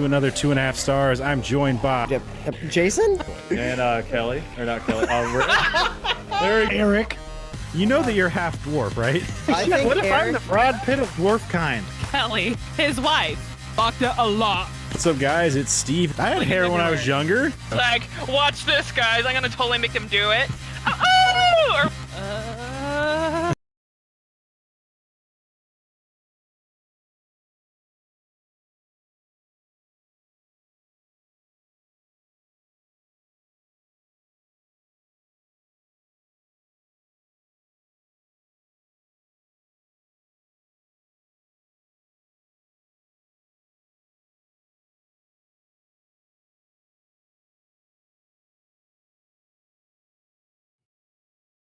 to another 2.5 stars. I'm joined by Jason? And Kelly, or not Kelly, Eric. You know that you're half dwarf, right? I think What if I'm Eric, the Brad Pitt of dwarf kind? Kelly, his wife, fucked it a lot. What's up, guys? It's Steve. I had hair when I was younger. Like, watch this, guys. I'm gonna totally make them do it. Oh!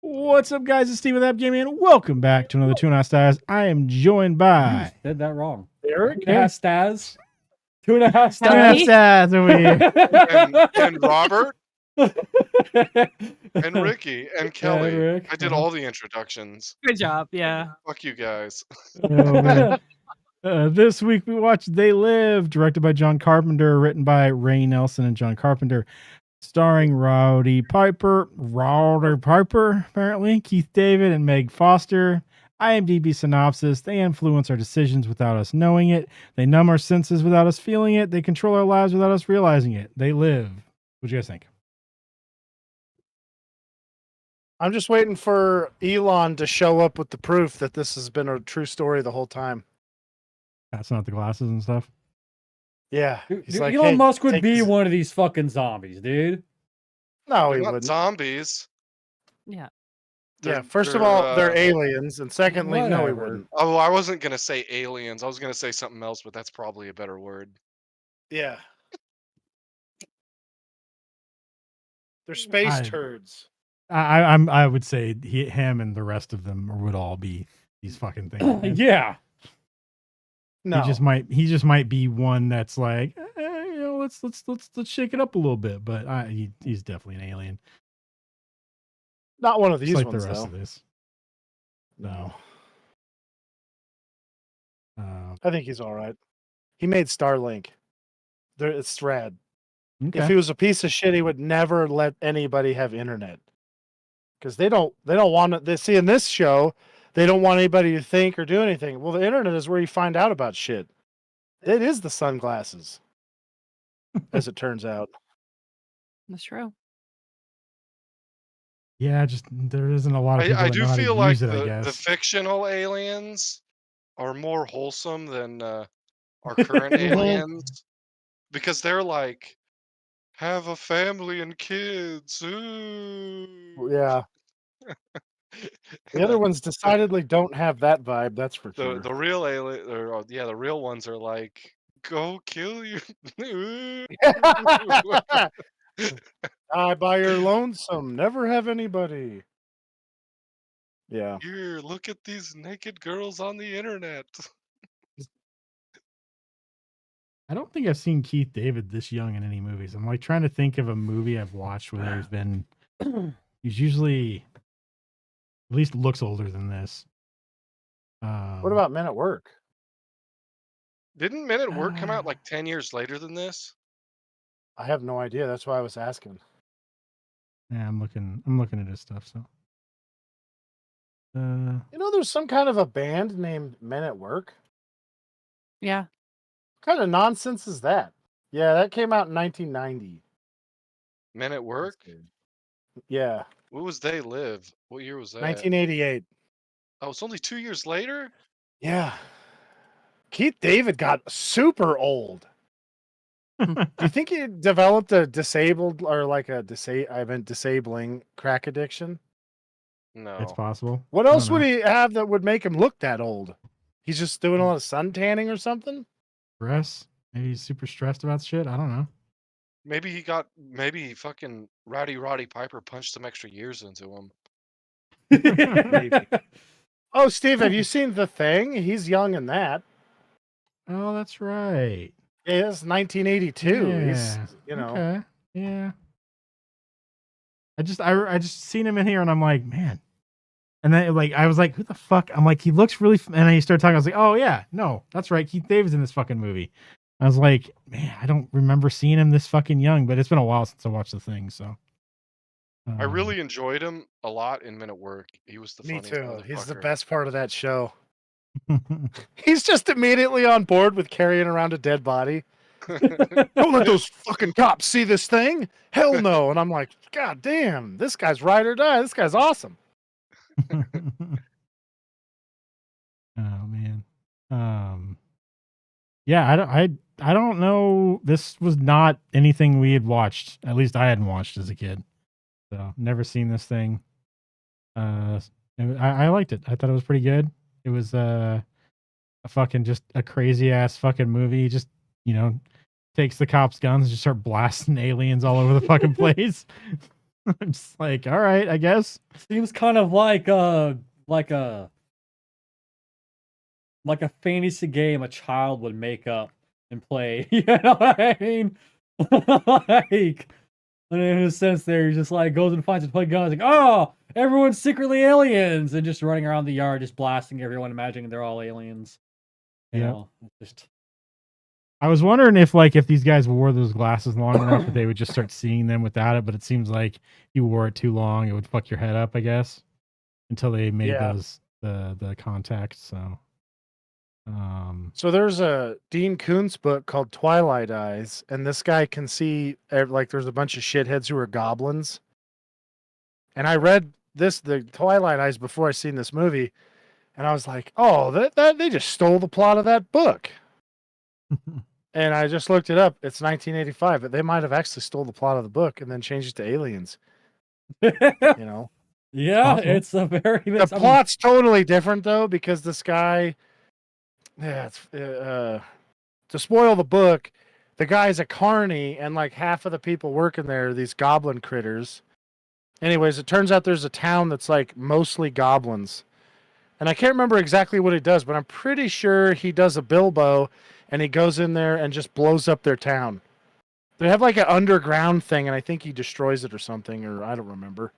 What's up, guys? It's Steve with App Gaming, and welcome back to another 2.5 stars. I am joined by said that wrong. Eric. 2.5 stars. 2.5 2.5 stars over here. and Robert and Ricky and Kelly. Rick. I did all the introductions. Good job, yeah. Fuck you guys. Oh, man. This week we watched They Live, directed by John Carpenter, written by Ray Nelson and John Carpenter, starring Rowdy Piper, apparently, Keith David, and Meg Foster. IMDb synopsis: they influence our decisions without us knowing it. They numb our senses without us feeling it. They control our lives without us realizing it. They live. What do you guys think? I'm just waiting for Elon to show up with the proof that this has been a true story the whole time. That's not the glasses and stuff. Yeah. Dude, He's like, Elon "Hey, Musk would take be this." one of these fucking zombies, dude. No, They're he not wouldn't. zombies. Yeah, They're- first of they're, all, they're aliens, and secondly, no, he Whatever. wouldn't. Oh, I wasn't gonna say aliens. I was gonna say something else, but that's probably a better word. Yeah. They're space I- turds. I would say him and the rest of them would all be these fucking things. man. Yeah. No. He just might be one that's like, let's shake it up a little bit. But he's definitely an alien. Not one of Just these like ones, the rest though. of this. No. I think he's all right. He made Starlink. It's rad. If Okay. he was a piece of shit, he would never let anybody have internet. Because they don't want it. They see in this show, they don't want anybody to think or do anything. Well, the internet is where you find out about shit. It is the sunglasses, as it turns out. That's true. Yeah, just there isn't a lot of people I that do know how to feel like use it, I the guess. fictional aliens are more wholesome than our current aliens, because they're like, have a family and kids. Ooh. Yeah. The other ones decidedly don't have that vibe. That's for sure. The real alien, or the real ones are like, go kill you. Die by your lonesome. Never have anybody. Yeah. Here, look at these naked girls on the internet. I don't think I've seen Keith David this young in any movies. I'm like trying to think of a movie I've watched where there's been. He's usually at least looks older than this. What about Men at Work? Didn't Men at Work come out like 10 years later than this? I have no idea. That's why I was asking. Yeah, I'm looking at his stuff. So, You know, there's some kind of a band named Men at Work. Yeah. What kind of nonsense is that? Yeah, that came out in 1990. Men at Work? Yeah, What was They Live? What year was that? 1988. Oh, it's only 2 years later? Yeah. Keith David got super old. Do you think he developed a disabled or like disabling crack addiction? No. it's possible. What I else don't would know. he have that would make him look that old? He's just doing a lot of sun tanning or something? Stress? Maybe he's super stressed about shit. I don't know. Maybe fucking Roddy Piper punched some extra years into him. Maybe. Oh, Steve, have you seen The Thing? He's young in that. Oh, that's right. Yeah, it's 1982. He's, Yeah. Okay. Yeah. I just seen him in here and I'm like, man. And then like I was like, who the fuck? I'm like, he looks really and then he started talking. I was like, oh yeah, no, that's right. Keith David's in this fucking movie. I was like, man, I don't remember seeing him this fucking young, but it's been a while since I watched the thing. So I really enjoyed him a lot in Men at Work. He was the Me funniest too. He's the motherfucker. best part of that show. He's just immediately on board with carrying around a dead body. Don't let those fucking cops see this thing. Hell no. And I'm like, God damn, this guy's ride or die. This guy's awesome. Oh man. Yeah, I don't know. This was not anything we had watched. At least I hadn't watched as a kid. So never seen this thing. I liked it. I thought it was pretty good. It was a fucking just a crazy ass fucking movie. Just, you know, takes the cops' guns and just start blasting aliens all over the fucking place. I'm just like, all right, I guess. Seems kind of like a fantasy game a child would make up and play. You know what I mean? Like, and in a sense, there, he just like goes and finds a toy guns, like, oh, everyone's secretly aliens, and just running around the yard, just blasting everyone, imagining they're all aliens. You Yeah. know, just I was wondering if these guys wore those glasses long enough that they would just start seeing them without it, but it seems like you wore it too long, it would fuck your head up, I guess, until they made Yeah. those the contacts. So So there's a Dean Koontz book called Twilight Eyes, and this guy can see like there's a bunch of shitheads who are goblins. And I read the Twilight Eyes before I seen this movie, and I was like, oh, that they just stole the plot of that book. And I just looked it up. It's 1985, but they might have actually stole the plot of the book and then changed it to aliens. You know, yeah, Possible. it's a very the plot's totally different though, because this guy, it's to spoil the book, the guy's a carny, and like half of the people working there are these goblin critters. Anyways, it turns out there's a town that's like mostly goblins. And I can't remember exactly what he does, but I'm pretty sure he does a Bilbo and he goes in there and just blows up their town. They have like an underground thing, and I think he destroys it or something, or I don't remember.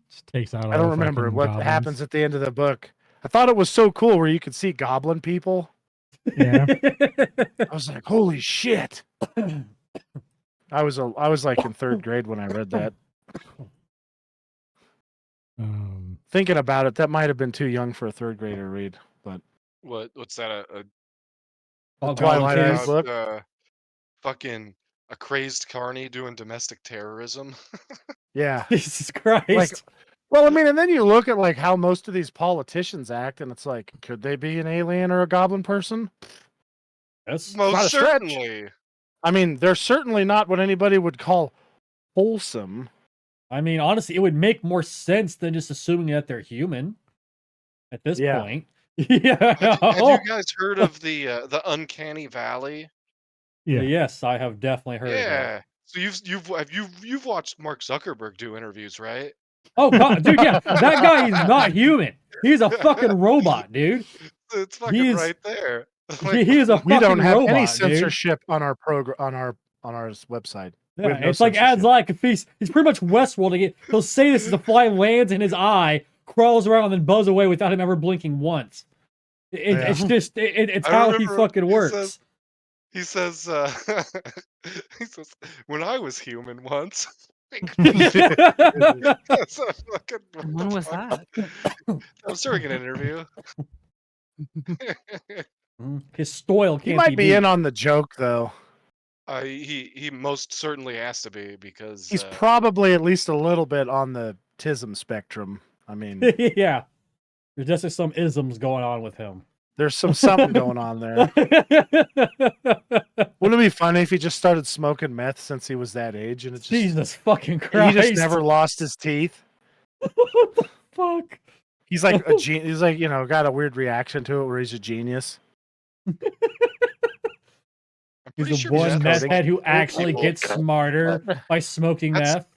just takes out all I don't the remember fucking what goblins. happens at the end of the book. I thought it was so cool where you could see goblin people. Yeah. I was like, holy shit. I was like in third grade when I read that. Thinking about it, that might have been too young for a third grader to read. But What's that? Oh, Twilight Goblin Eyes Kids. book. Fucking a crazed carny doing domestic terrorism. Yeah. Jesus Christ. Well, I mean, and then you look at like how most of these politicians act, and it's like, could they be an alien or a goblin person? Yes. not a Most stretch. certainly. I mean, they're certainly not what anybody would call wholesome. I mean, honestly, it would make more sense than just assuming that they're human at this Yeah. point. Yeah. Have you guys heard of the Uncanny Valley? Yeah. Yes, I have definitely heard of that. Yeah. So you've watched Mark Zuckerberg do interviews, right? Oh god, dude, yeah, that guy is not human. He's a fucking robot, dude. It's fucking He's- right there. He is a We fucking don't have robot, any dude. censorship on our on our website. We Yeah, have no it's like censorship. adds like if he's pretty much Westworlding it. He'll say this as the fly lands in his eye, crawls around, and then buzz away without him ever blinking once. It's just it's I how he remember fucking he works. He says, he says, when I was human once. That's a fucking, When was that? That was during an interview. His style He can't might be beat. in on the joke though. He most certainly has to be because He's probably at least a little bit on the tism spectrum. I mean, Yeah, there's definitely some isms going on with him. there's something going on there. Wouldn't it be funny if he just started smoking meth since he was that age, and it just Jesus fucking he Christ! just never lost his teeth? What the fuck? He's like a he's like, you know, got a weird reaction to it where he's a genius. I'm He's pretty a sure one meth meth makes head who poor actually people- gets smarter by smoking That's- meth.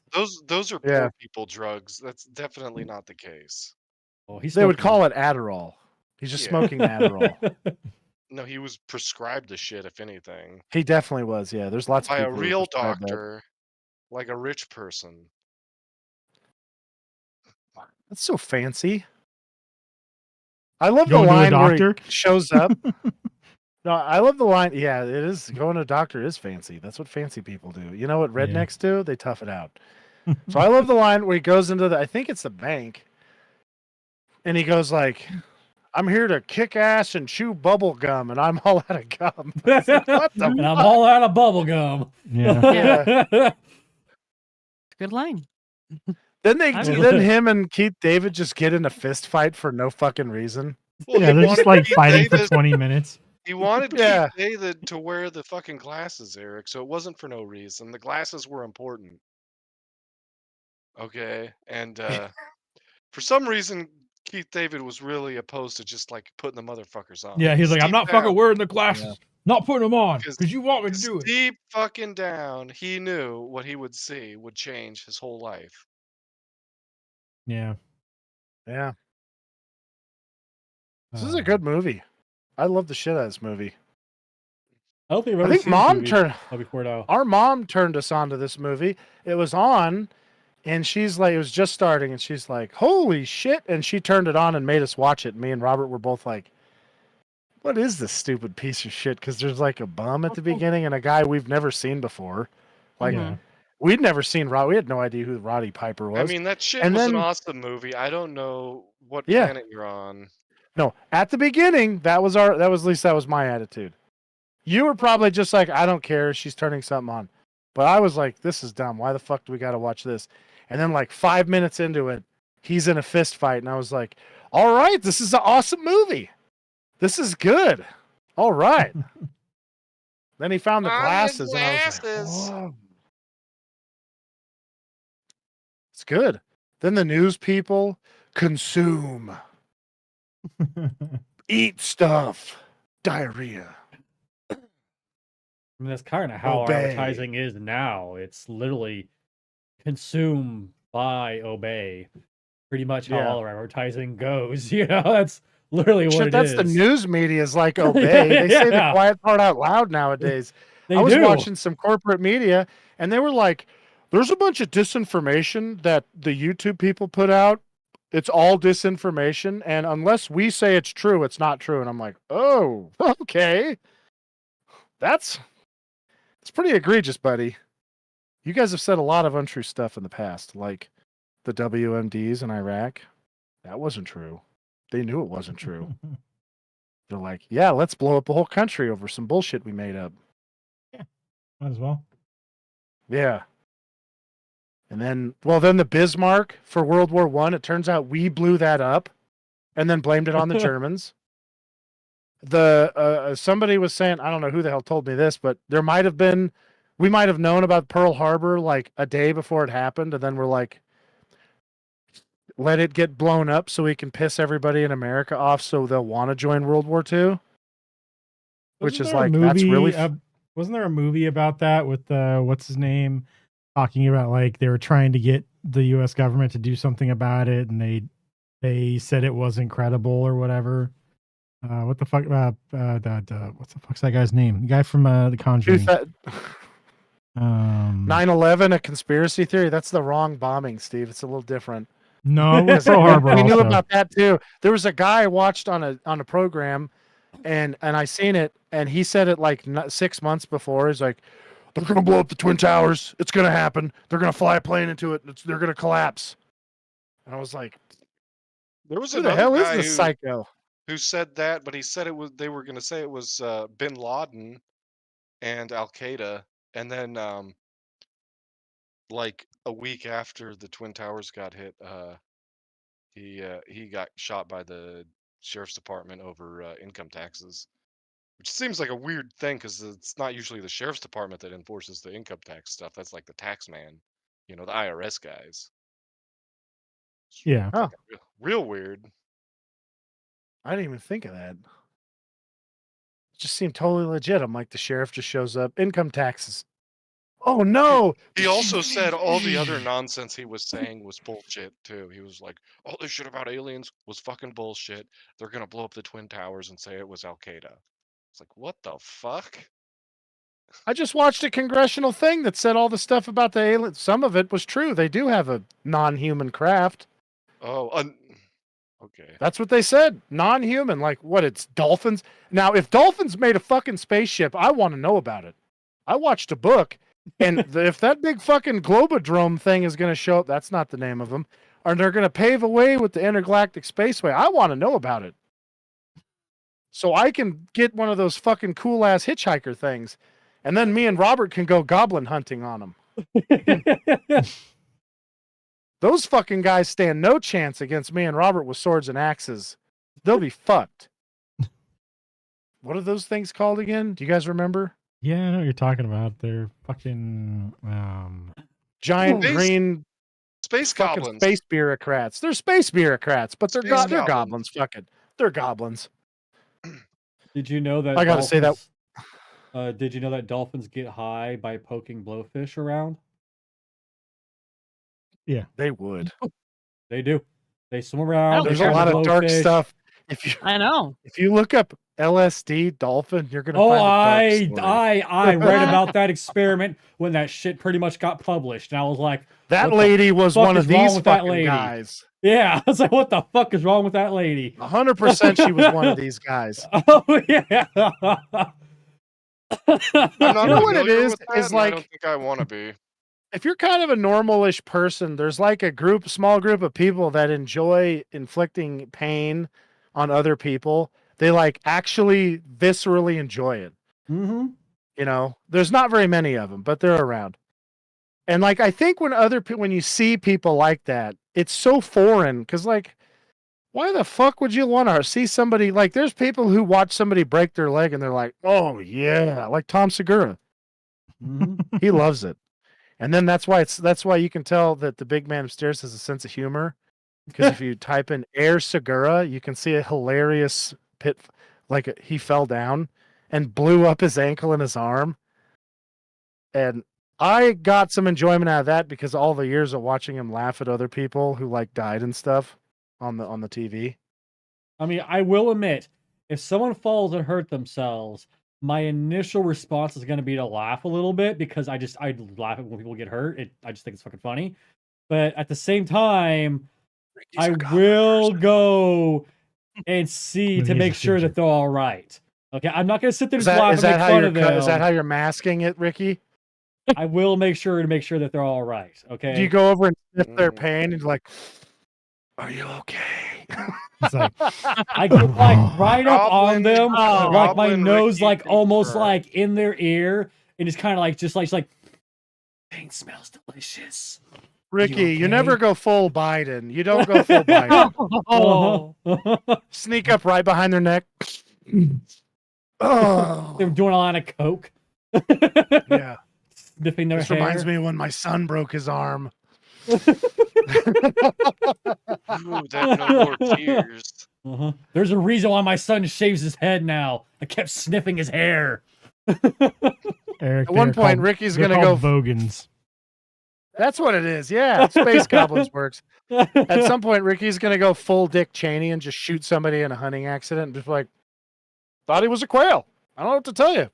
Those are Yeah. poor people drugs. That's definitely not the case. Oh, he's They would call it Adderall. He's just Yeah. smoking Adderall. No, he was prescribed the shit, if anything, He definitely was. Yeah, there's lots of by a people who real prescribe that. doctor, like a rich person. That's so fancy. I love the Going to a line where he doctor? shows up. No, I love the line. Yeah, it is going to a doctor is fancy. That's what fancy people do. You know what Yeah. rednecks do? They tough it out. So I love the line where he goes into I think it's the bank, and he goes like, "I'm here to kick ass and chew bubble gum, and I'm all out of gum." I was like, what the? And I'm fuck? all out of bubble gum. Yeah. Good line. Then I'm- then him and Keith David just get in a fist fight for no fucking reason. Well, Yeah, he they're just wanted like Keith fighting for David- 20 minutes. He wanted Yeah. Keith David to wear the fucking glasses, Eric. So it wasn't for no reason. The glasses were important. Okay, and for some reason, Keith David was really opposed to just like putting the motherfuckers on. Yeah, he's like, I'm Deep not fucking down- wearing the glasses. Not putting them on Because- because you want me to do it. Deep fucking down, he knew what he would see would change his whole life. Yeah. Yeah, this is a good movie. I love the shit out of this movie. I don't think I've I ever think seen this mom movie turned before now. our mom turned us on to this movie. It was on, and she's like, it was just starting, and she's like, "Holy shit!" And she turned it on and made us watch it. And me and Robert were both like, "What is this stupid piece of shit?" Because there's like a bum at the beginning and a guy we've never seen before. Like Yeah. we'd never seen Rod. We had no idea who Roddy Piper was. I mean, that shit And was then- an awesome movie. I don't know what Yeah. planet you're on. No, at the beginning, that was at least that was my attitude. You were probably just like, I don't care, she's turning something on. But I was like, this is dumb. Why the fuck do we gotta watch this? And then like 5 minutes into it, he's in a fist fight, and I was like, all right, this is an awesome movie. This is good. All right. Then he found the On the glasses, and I was like, glasses. whoa. It's good. Then the news people consume, eat stuff, diarrhea. I mean, that's kind of how our Obey. advertising is now. It's literally consume, buy, obey. Pretty much how Yeah. all our advertising goes. You know, that's literally what Shit, it that's is. the news media is like obey. They say the Yeah. quiet part out loud nowadays. They I was do. watching some corporate media, and they were like, there's a bunch of disinformation that the YouTube people put out. It's all disinformation, and unless we say it's true, it's not true. And I'm like, oh, okay. It's pretty egregious, buddy. You guys have said a lot of untrue stuff in the past, like the WMDs in Iraq. That wasn't true. They knew it wasn't true. They're like, yeah, let's blow up the whole country over some bullshit we made up. Might as well. Yeah. And then, well, then the Bismarck for World War One. It turns out we blew that up, and then blamed it on the Germans. Somebody was saying, I don't know who the hell told me this, but we might have known about Pearl Harbor like a day before it happened, and then we're like, let it get blown up so we can piss everybody in America off, so they'll want to join World War II. Which Wasn't is there a like, that's movie, really wasn't there a movie about that with what's his name, talking about like they were trying to get the U.S. government to do something about it, and they said it wasn't credible or whatever. What the fuck? What's the fuck's that guy's name? The guy from The Conjuring. 9/11, a conspiracy theory. That's the wrong bombing, Steve. It's a little different. No, it was Pearl Harbor. We knew also. about that too. There was a guy I watched on a program, and I seen it, and he said it like 6 months before. He's like, they're gonna blow up the Twin Towers. It's gonna happen. They're gonna fly a plane into it. They're gonna collapse. And I was like, There was who the another hell is guy this psycho? who said that, but he said they were going to say it was Bin Laden and Al Qaeda, and then like a week after the Twin Towers got hit, he got shot by the sheriff's department over income taxes, which seems like a weird thing because it's not usually the sheriff's department that enforces the income tax stuff. That's like the tax man, the IRS guys. Yeah. Oh, Real weird. I didn't even think of that. It just seemed totally legit. I'm like, the sheriff just shows up. Income taxes. Oh no! He also said all the other nonsense he was saying was bullshit too. He was like, all this shit about aliens was fucking bullshit. They're gonna blow up the Twin Towers and say it was Al Qaeda. It's like, what the fuck? I just watched a congressional thing that said all the stuff about the aliens. Some of it was true. They do have a non-human craft. Oh, Okay. That's what they said. Non-human. Like what? It's dolphins. Now, if dolphins made a fucking spaceship, I want to know about it. I watched a book, and if that big fucking Globodrome thing is going to show up, that's not the name of them, or they're going to pave a way with the Intergalactic Spaceway, I want to know about it. So I can get one of those fucking cool ass hitchhiker things, and then me and Robert can go goblin hunting on them. Those fucking guys stand no chance against me and Robert with swords and axes. They'll be fucked. What are those things called again? Do you guys remember? Yeah, I know what you're talking about. They're fucking Giant Space- green Space fucking goblins. space bureaucrats. They're space bureaucrats, but they're Space they're goblins. goblins. Fuck it. They're goblins. Did you know that? I gotta say that- Did you know that dolphins get high by poking blowfish around? They would. They do. They swim around. they There's a catch lot of dark blowfish. stuff. I know. If you look up LSD dolphin, you're gonna Oh, find a dark story. I read about that experiment when that shit pretty much got published, and I was like, That what the lady was fuck one is of wrong these with that fucking lady? guys. yeah. I was like, what the fuck is wrong with that lady? 100% she was one of these guys. Oh yeah. I'm not You know what it familiar is? with that, Is and I don't like- think I want to be. If you're kind of a normal-ish person, there's like a small group of people that enjoy inflicting pain on other people. They like actually viscerally enjoy it. Mm-hmm. You know, there's not very many of them, but they're around. And like, I think when you see people like that, it's so foreign because like, why the fuck would you want to see somebody like? There's people who watch somebody break their leg and they're like, oh yeah, like Tom Segura. Mm-hmm. He loves it. And then that's why you can tell that the big man upstairs has a sense of humor. Because if you type in Air Segura, you can see a hilarious pit, like he fell down and blew up his ankle and his arm. And I got some enjoyment out of that because all the years of watching him laugh at other people who like died and stuff on the TV. I mean, I will admit, if someone falls and hurt themselves, my initial response is going to be to laugh a little bit because I laugh at when people get hurt. I just think it's fucking funny. But at the same time, I will go and see When to he's make a sure teacher. that they're all right. Okay, I'm not going to sit there and Is just that, laugh is, and that make how fun you're, of them. is that how you're masking it, Ricky? I will make sure that they're all right. Okay. Do you go over and sniff their Mm. pain and you're like, are you okay? It's like I get like right up on Goblin- them, Oh, like my Goblin nose, Ricky like almost confirmed. like in their ear, and it's kind of like just like pain smells delicious. Ricky, you okay? never go full Biden. You don't go full Biden. Oh, Uh-huh. Sneak up right behind their neck. Oh, They're doing a lot of coke, yeah. sniffing their This hair. reminds me when my son broke his arm. Ooh, that no more tears. Uh-huh. There's a reason why my son shaves his head now. I kept sniffing his hair. Eric. At one they're point, called- Ricky's they're gonna go. called Vogans. That's what it is. Yeah, Space Goblins works. At some point, Ricky's gonna go full Dick Cheney and just shoot somebody in a hunting accident and just like, thought he was a quail. I don't know what to tell you.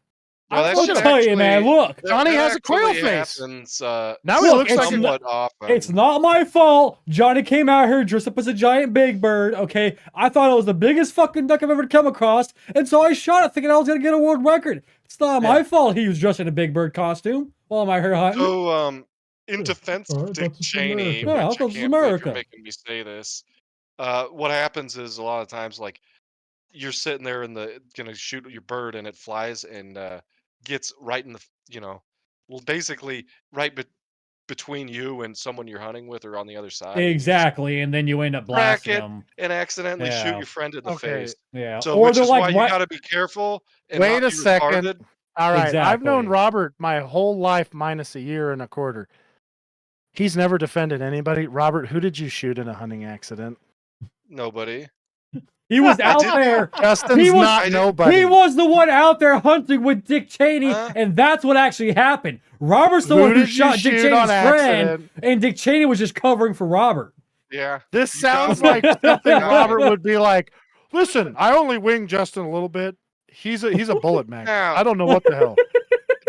Well, I'll that tell you, man. actually- Look, that- Johnny that has a quail actually face. happens, Now he Look, looks it's like somewhat often. it's not my fault. Johnny came out here dressed up as a giant big bird. Okay, I thought it was the biggest fucking duck I've ever come across, and so I shot it thinking I was gonna get a world record. It's not my fault he was dressed in a big bird costume while I'm out here hunting. So, in defense All of right, Dick that's just Cheney, America. which Yeah, I that's just can't believe America. you're making me say this, what happens is a lot of times, like, you're sitting there and gonna shoot your bird and it flies and gets right in the, well, basically right between you and someone you're hunting with or on the other side. and you just- Exactly, and then you end up blasting Crack it. them. And accidentally shoot Yeah. your friend in the Okay. face. Yeah, So, or which they're is why like, you right- gotta be careful. And Wait not a be second. retarded. All right, I've known Exactly. Robert my whole life minus a year and a quarter. He's never defended anybody. Robert, who did you shoot in a hunting accident? Nobody. he was out did- there. Justin's He was- not I did- nobody. He was the one out there hunting with Dick Cheney, Huh? and that's what actually happened. Robert's the Who one who did you shot Dick shoot Cheney's on friend, accident? and Dick Cheney was just covering for Robert. Yeah. This You sounds sound like something Yeah. Robert would be like. Listen, I only winged Justin a little bit. He's a bullet magnet. Now- I don't know what the hell.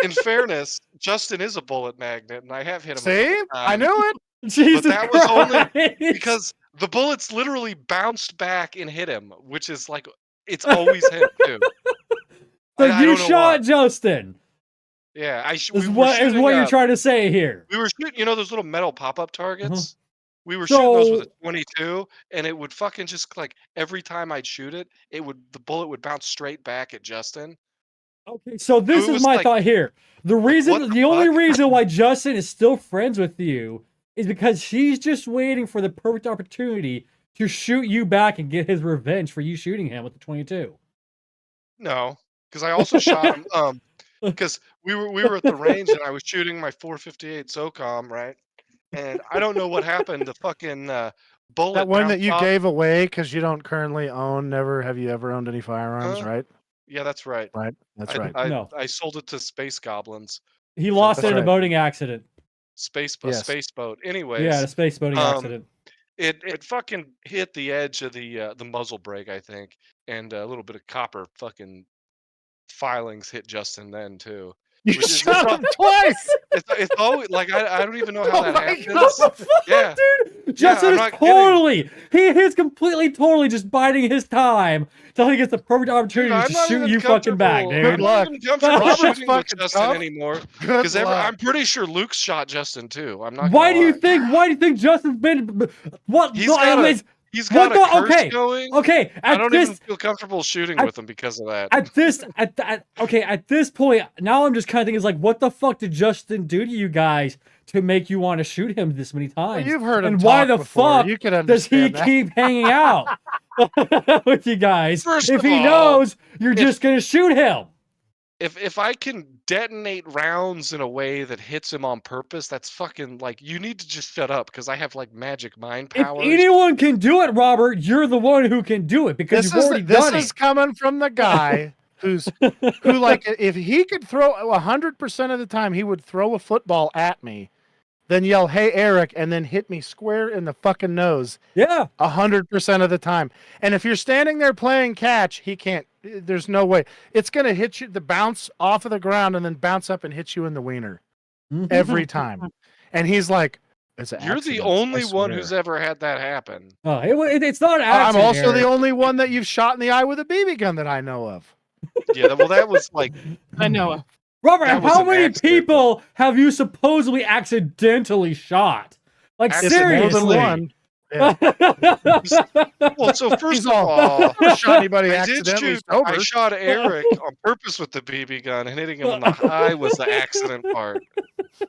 In fairness, Justin is a bullet magnet, and I have hit him. a See, couple I times knew it. Jesus that was only Christ. because The bullets literally bounced back and hit him, which is like it's always him too. So I you don't know shot why. Justin. Yeah, Is we were what shooting, you're trying to say here. we were shooting, you know, those little metal pop-up targets. We were shooting those with a So 22, and it would fucking just like every time I'd shoot it, the bullet would bounce straight back at Justin. okay, so this it is was my like- thought here. The reason, what the the only fuck? reason why Justin is still friends with you is because she's just waiting for the perfect opportunity to shoot you back and get his revenge for you shooting him with the 22. No, because I also shot him. Because we were at the range and I was shooting my 458 SOCOM, right? And I don't know what happened. The fucking bullet. That one that bounced you off- gave away because you don't currently own. Never have you ever owned any firearms, Huh? right? Yeah, that's right. Right. That's I, right. I, No. I sold it to space goblins. He lost it That's in a right. boating accident. Yes. Space boat. Anyways, Yeah, a space boating accident. it fucking hit the edge of the muzzle brake, I think, and a little bit of copper fucking filings hit Justin then too. You Which is- shot him twice. It's always like I don't even know how Oh that my happens. God. Yeah. Dude, Justin I'm is not kidding. totally, he is completely, totally just biding his time till he gets the perfect Dude, opportunity I'm to not shoot even you fucking back, comfortable- dude. Good luck. I'm not even comfortable Robert's shooting with fucking Justin tough. anymore. Good Because luck. I'm pretty sure Luke's shot Justin too. I'm not. Why gonna do you lie. think? Why do you think Justin's been? What? He's no, got a- anyways, He's what got a the- curse okay, going? okay. I At don't this, even feel comfortable shooting at- with him because of that. at this, at this point, now I'm just kind of thinking, is like, what the fuck did Justin do to you guys to make you want to shoot him this many Well, times? you've heard him and why talk the before. fuck You can does he understand that. keep hanging out with you guys First if of he all, knows you're if- just gonna shoot him? If I can detonate rounds in a way that hits him on purpose, that's fucking like you need to just shut up because I have like magic mind If powers. anyone can do it, Robert, you're the one who can do it because This you've already done is it. coming from the guy who like if he could throw 100% of the time he would throw a football at me, then yell "Hey Eric" and then hit me square in the fucking nose Yeah. 100% of the time. And if you're standing there playing catch, he can't. There's no way. It's gonna hit you, the bounce off of the ground and then bounce up and hit you in the wiener every time. And he's like, "It's an You're accident, the I only one swear." who's ever had that happen. Oh, it's not an I'm accident. also the Eric. only one that you've shot in the eye with a BB gun that I know of. Yeah, well, that was like I know. Robert, that was how an many accident. people have you supposedly accidentally shot? Like It's It's more seriously. than one. Yeah. well. So first He's of all, all, never shot anybody I did accidentally shoot. sober. I shot Eric on purpose with the BB gun, and hitting him in the eye was the accident part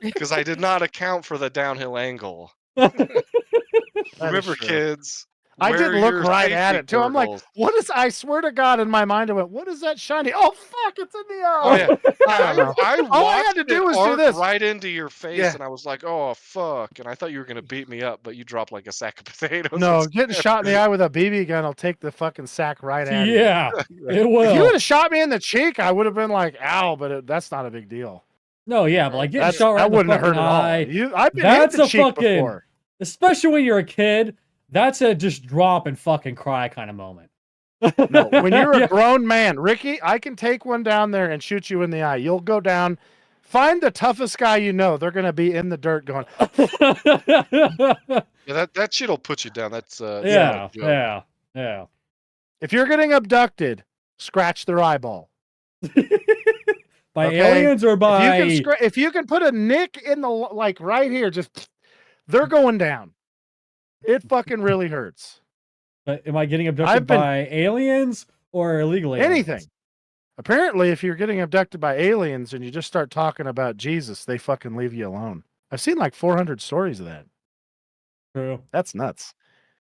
because I did not account for the downhill angle. That is Remember, true. kids. I did wear look your right at safety it too. I'm like, goggles. what is? I swear to God, in my mind, I went, what is that shiny? Oh fuck, it's in the eye. Oh yeah, I don't know. I All I had watched to do it was do arc this. right into your face, Yeah. and I was like, "Oh fuck!" And I thought you were gonna beat me up, but you dropped like a sack of potatoes. No, instead. getting shot in the eye with a BB gun, I'll take the fucking sack right at you. Yeah, it If you will. would have shot me in the cheek, I would have been like, ow, but that's not a big deal. No, yeah, but like getting That's, shot right that in the wouldn't have fucking hurt at all. eye, I've been that's hit the a cheek fucking- before. especially when you're a kid, that's a just drop and fucking cry kind of moment. No, when you're a Yeah. grown man, Ricky, I can take one down there and shoot you in the eye. You'll go down. Find the toughest guy you know. They're gonna be in the dirt going, Yeah, that shit'll put you down. That's yeah, not a joke. yeah. if you're getting abducted, scratch their eyeball. By Okay. aliens or by If you can put a nick in the like right here, just they're going down. It fucking really hurts. But am I getting abducted I've been- by aliens or illegal aliens? Anything. Apparently, if you're getting abducted by aliens and you just start talking about Jesus, they fucking leave you alone. I've seen like 400 stories of that. True, That's nuts.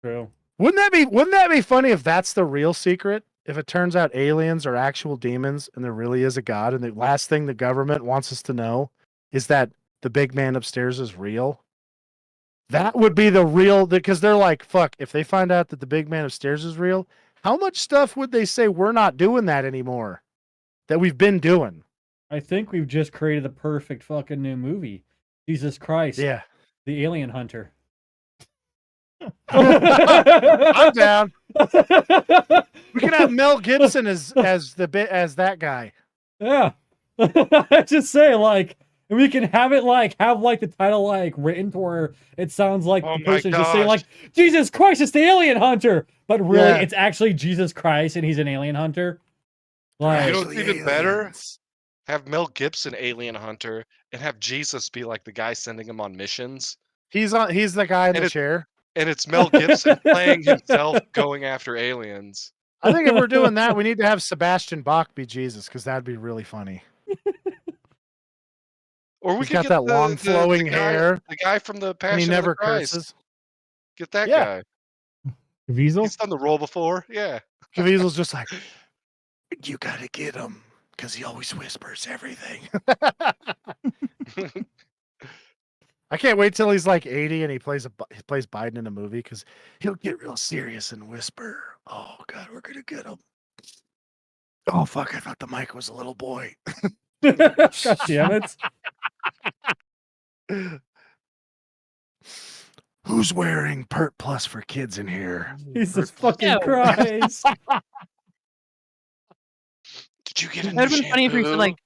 true. Wouldn't that be funny if that's the real secret? If it turns out aliens are actual demons and there really is a God, and the last thing the government wants us to know is that the big man upstairs is real. That would be the real, because they're like, fuck, if they find out that the big man upstairs is real, how much stuff would they say we're not doing that anymore that we've been doing? I think we've just created the perfect fucking new movie. Jesus Christ, Yeah. the alien hunter. I'm down. We can have Mel Gibson as that guy. Yeah. I just say, like, And we can have it have the title written to where it sounds like Oh the my person just saying gosh. Jesus Christ, it's the alien hunter, but really Yeah. it's actually Jesus Christ and he's an alien hunter. You Like, know what's even better? Have Mel Gibson alien hunter and have Jesus be like the guy sending him on missions. He's the guy in And the it- chair. And it's Mel Gibson playing himself going after aliens. I think if we're doing that, we need to have Sebastian Bach be Jesus because that'd be really funny. Or we He's could got get that long flowing guy, hair, the guy from the and Passion he of never the Christ. curses. Get that Yeah. guy. Caviezel? He's done the role before. Yeah. Caviezel's just like, you gotta get him because he always whispers everything. I can't wait till he's like 80 and he plays Biden in a movie because he'll get real serious and whisper. Oh God, we're gonna get him. Oh fuck! I thought the mic was a little boy. God damn it. Who's wearing Pert Plus for kids in here? Jesus Pert Plus. fucking Ew. Christ. Did you get a new That'd been funny if you said shampoo? like,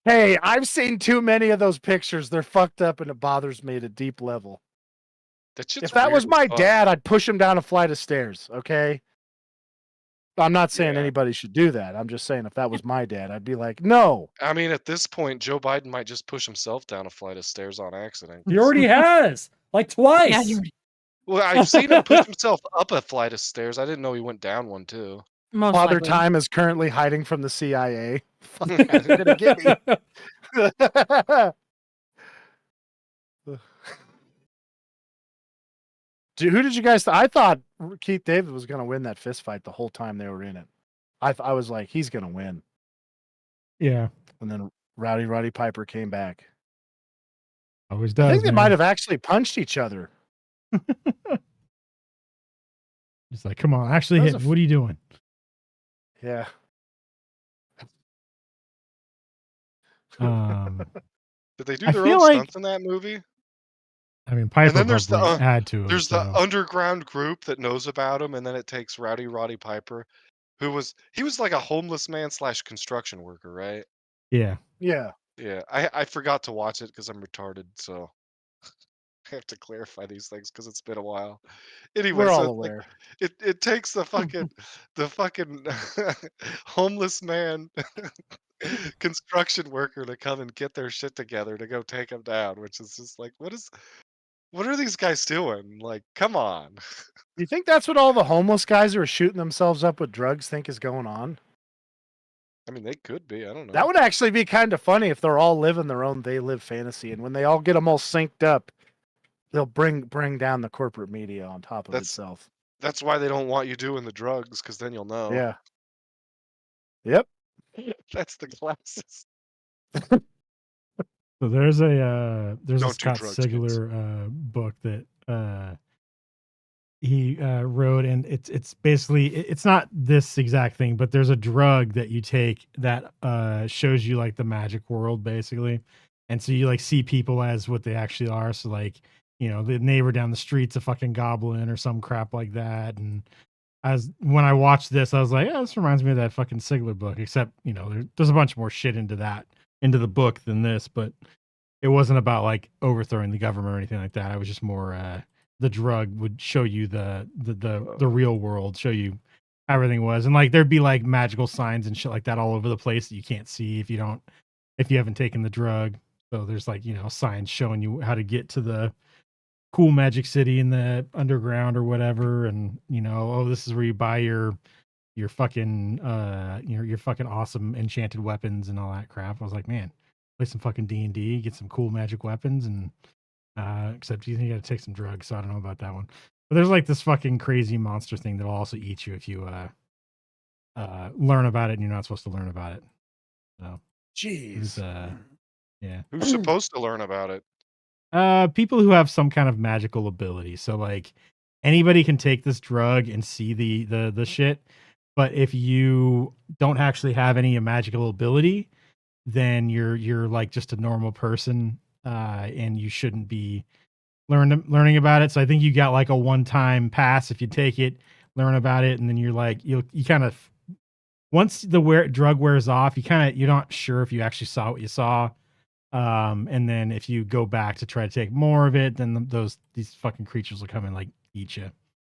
Hey, I've seen too many of those pictures. They're fucked up and it bothers me at a deep level. That shit's If that was weird as my fuck. dad, I'd push him down a flight of stairs, okay? I'm not saying Yeah. anybody should do that. I'm just saying if that was my dad, I'd be like, no. I mean, at this point, Joe Biden might just push himself down a flight of stairs on accident. He already has. Twice. yeah, you Well, I've seen him push himself up a flight of stairs. I didn't know he went down one too. most Father likely. Time is currently hiding from the CIA. Fuck, you guys are gonna get me. Dude, who did you guys? I thought Keith David was gonna win that fist fight the whole time they were in it. I was like, he's gonna win, Yeah, and then Roddy Piper came back. always does. I think they man. might have actually punched each other. Just like, come on, actually That hit. was me. What are you doing? Yeah. Did they do I their feel own like- stunts in that movie? I mean, Piper then there's the, probably had to. There's the so. underground group that knows about him, and then it takes Roddy Piper, he was like a homeless man / construction worker, right? Yeah, Yeah. Yeah, I forgot to watch it because I'm retarded, so I have to clarify these things because it's been a while. Anyway, We're so all it's aware. like, it takes the fucking homeless man construction worker to come and get their shit together to go take him down, which is just like, what are these guys doing? Like, come on. You think that's what all the homeless guys who are shooting themselves up with drugs think is going on? I mean, they could be. I don't know. That would actually be kind of funny if they're all living their own they live fantasy, and when they all get them all synced up, they'll bring down the corporate media on top of That's- itself. That's why they don't want you doing the drugs, because then you'll know. Yeah. Yep. That's the glasses. so there's a Don't do Scott drugs, kids. Sigler book that he wrote, and it's basically it's not this exact thing, but there's a drug that you take that shows you like the magic world basically, and so you like see people as what they actually are. So like, you know, the neighbor down the street's a fucking goblin or some crap like that. And when I watched this, I was like, this reminds me of that fucking Sigler book, except, you know, there's a bunch more shit into the book than this, but it wasn't about like overthrowing the government or anything like that. I was just more the drug would show you the real world, show you how everything was, and like there'd be like magical signs and shit like that all over the place that you can't see if you haven't taken the drug. So there's like, you know, signs showing you how to get to the cool magic city in the underground or whatever, and you know, oh, this is where you buy your fucking your fucking awesome enchanted weapons and all that crap. I was like, man, play some fucking D&D, get some cool magic weapons, and except you got to take some drugs, so I don't know about that one. But there's like this fucking crazy monster thing that'll also eat you if you learn about it and you're not supposed to learn about it. So it was, Jeez. yeah. Who's supposed to learn about it? People who have some kind of magical ability. So like anybody can take this drug and see the shit, but if you don't actually have any magical ability, then you're like just a normal person, and you shouldn't be learning about it. So I think you got like a one-time pass if you take it, learn about it, and then you're like you kind of, once the drug wears off, you're not sure if you actually saw what you saw, And then if you go back to try to take more of it, then these fucking creatures will come and like eat you.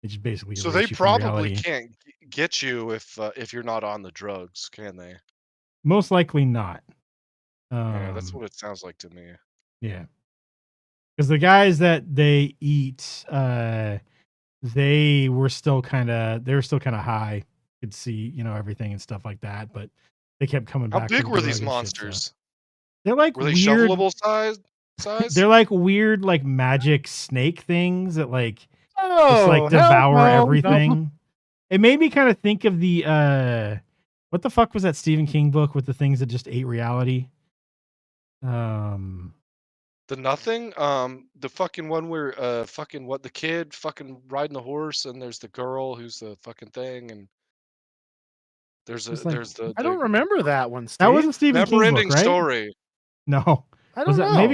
They just basically So erase they you from probably reality. can't get you if you're not on the drugs, can they? Most likely not. Yeah, that's what it sounds like to me. Yeah. Because the guys that they eat, they were still kind of high, could see, you know, everything and stuff like that, but they kept coming How back. big for were the these drug and shit, so. monsters? They're like Were they weird. shovelable size? They're like weird, like magic snake things that like just Oh, like hell devour no, no. everything. It made me kind of think of the what the fuck was that Stephen King book with the things that just ate reality? The Nothing? The fucking one where fucking what the kid fucking riding the horse and there's the girl who's the fucking thing and there's It's like- the I don't remember that one. Steve. that wasn't Stephen King book, never-ending right? story. No. I Was don't that know.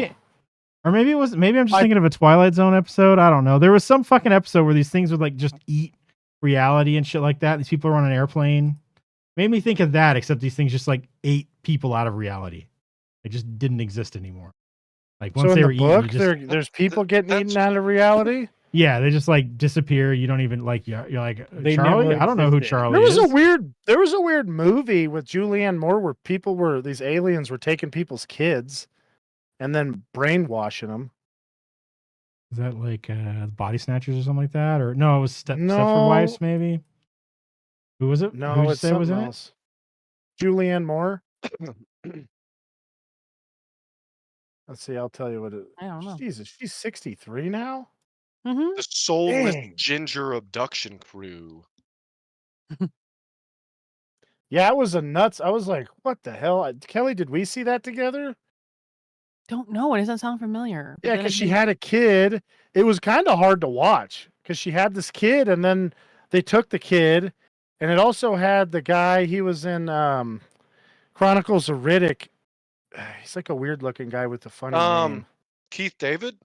maybe it was maybe I'm just I- thinking of a Twilight Zone episode. I don't know. There was some fucking episode where these things would like just eat reality and shit like that. These people are on an airplane. Made me think of that, except these things just like ate people out of reality. They just didn't exist anymore. Like once So they in were the eaten, book, you just, there's people getting that's- eaten out of reality. yeah, they just like disappear. You don't even like you're like They Charlie. never I don't know who existed. Charlie There was is. there was a weird movie with Julianne Moore where these aliens were taking people's kids and then brainwashing them. Is that like Body Snatchers or something like that? Or no, it was Stepford No. Wives maybe. Who was it? No, Who did you it's say was something in else. Julianne Moore. Let's see. I'll tell you what it. I don't know. Jesus, she's 63 now. Mm-hmm. The Soulless Dang. Ginger Abduction Crew. Yeah, it was a nuts. I was like, what the hell? Kelly, did we see that together? Don't know. It doesn't sound familiar. But Yeah, then because she again- had a kid. It was kind of hard to watch because she had this kid, and then they took the kid, and it also had the guy. He was in Chronicles of Riddick. He's like a weird looking guy with a funny name. Keith David?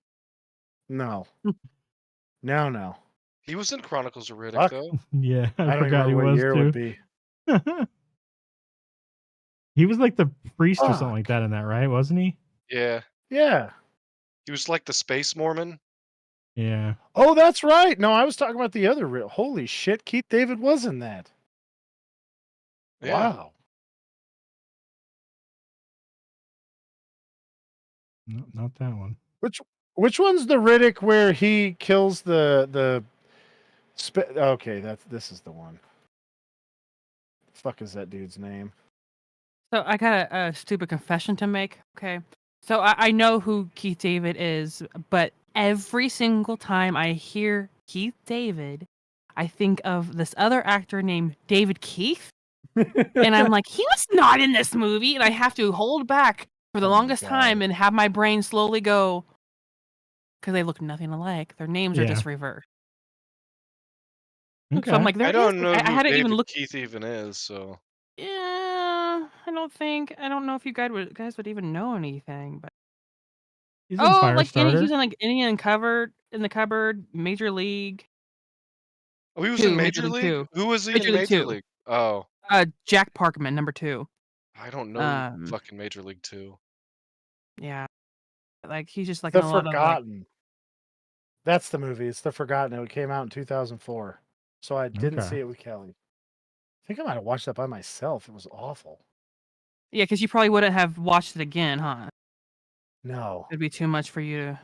No, no. He was in Chronicles of Riddick Fuck. though. Yeah, I I don't forgot he remember what was year it too. would be. He was like the priest or Fuck. something like that in that, right? Wasn't he? Yeah. Yeah. He was like the Space Mormon. Yeah. Oh, that's right. No, I was talking about the other real. Holy shit, Keith David was in that. Yeah. Wow. No, not that one. Which one's the Riddick where he kills the okay, this is the one. Fuck is that dude's name? So I got a stupid confession to make. Okay. So I know who Keith David is, but every single time I hear Keith David, I think of this other actor named David Keith. And I'm like, he was not in this movie. And I have to hold back for the Oh my longest time God. and have my brain slowly go, because they look nothing alike. Their names are Yeah. just reversed. Okay. So I'm like, there I don't is- know I who hadn't David even looked. Keith even is, so Yeah, I don't know if you guys would even know anything, but He's in like Firestarter. he's in like Indian in the cupboard, Major League. oh, he was Two, in Major Major League League? Two. Who was he Major in League Major Two. League? Oh, Jack Parkman, number 2. I don't know Um, fucking Major League 2. Yeah, like he's just like The in a lot of, like, Forgotten. That's the movie. It's The Forgotten. It came out in 2004. So I didn't Okay. see it with Kelly. I think I might have watched that by myself. It was awful. yeah, because you probably wouldn't have watched it again, huh? No. It'd be too much for you to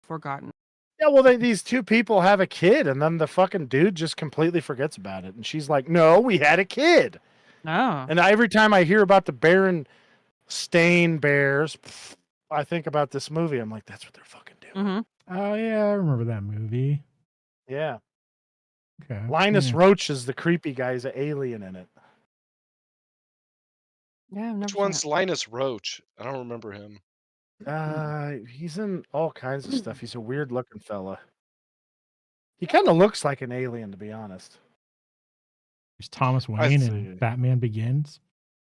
forgotten. Yeah, well, these two people have a kid, and then the fucking dude just completely forgets about it. And she's like, no, we had a kid. No, And every time I hear about the Berenstain Bears, I think about this movie. I'm like, that's what they're fucking doing. mm-hmm. Oh yeah, I remember that movie. Yeah. Okay. Linus Yeah. Roach is the creepy guy. He's an alien in it. Yeah, I've never Which seen one's it. Linus Roach? I don't remember him. He's in all kinds of stuff. He's a weird looking fella. He kind of looks like an alien, to be honest. There's Thomas I Wayne see. and Batman Begins.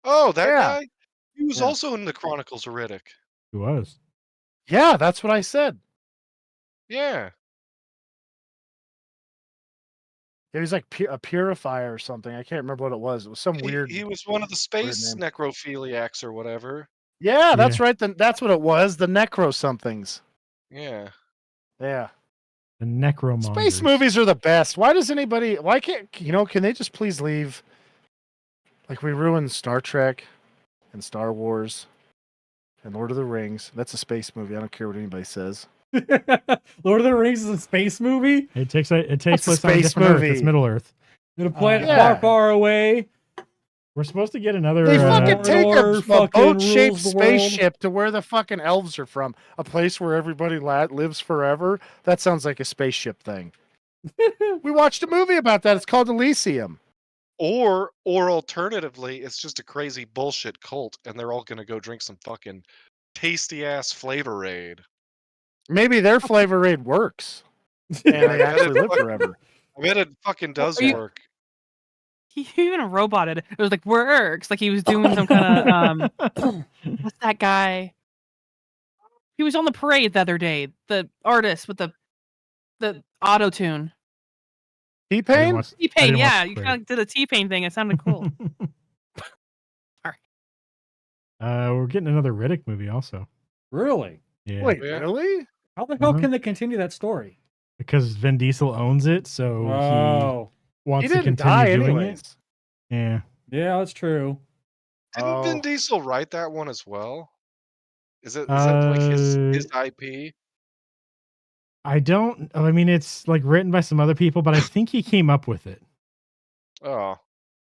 Oh, that Yeah. guy? He was Yeah. also in the Chronicles of Riddick. He was. Yeah, that's what I said. Yeah. Yeah, he's like a purifier or something. I can't remember what it was. It was some weird. He was one of the space name. necrophiliacs or whatever. Yeah, that's right. That's what it was. The Necro somethings. Yeah. Yeah. The Necromongers. Space movies are the best. Why does anybody? Why can't can they just please leave? Like we ruined Star Trek, and Star Wars, and Lord of the Rings. That's a space movie. I don't care what anybody says. Lord of the Rings is a space movie. It takes That's a place on a space different Earth. movie. It's Middle Earth. In a planet Yeah. far, far away. We're supposed to get another. They fucking Mordor take a fucking boat-shaped rules the world. spaceship to where the fucking elves are from. A place where everybody lives forever. That sounds like a spaceship thing. We watched a movie about that. It's called Elysium. Or alternatively, it's just a crazy bullshit cult, and they're all gonna go drink some fucking tasty ass Flavorade. Maybe their flavor aid works. And they bet actually it live fucking- forever. I bet it fucking does Are you- work. He even roboted it. It was like works. Like he was doing some kind of what's that guy? He was on the parade the other day. The artist with the auto tune. T-Pain? T-Pain, yeah. You kind of did a T-Pain thing. It sounded cool. Sorry. We're getting another Riddick movie also. Really? Yeah. Wait, Yeah. really? How the hell Mhm. can they continue that story? Because Vin Diesel owns it, so Oh, he wants He to didn't continue die doing anyways. it. Yeah. yeah, that's true. Didn't Vin Oh. Diesel write that one as well? Is that like his IP? I don't. I mean, it's like written by some other people, but I think he came up with it. Oh,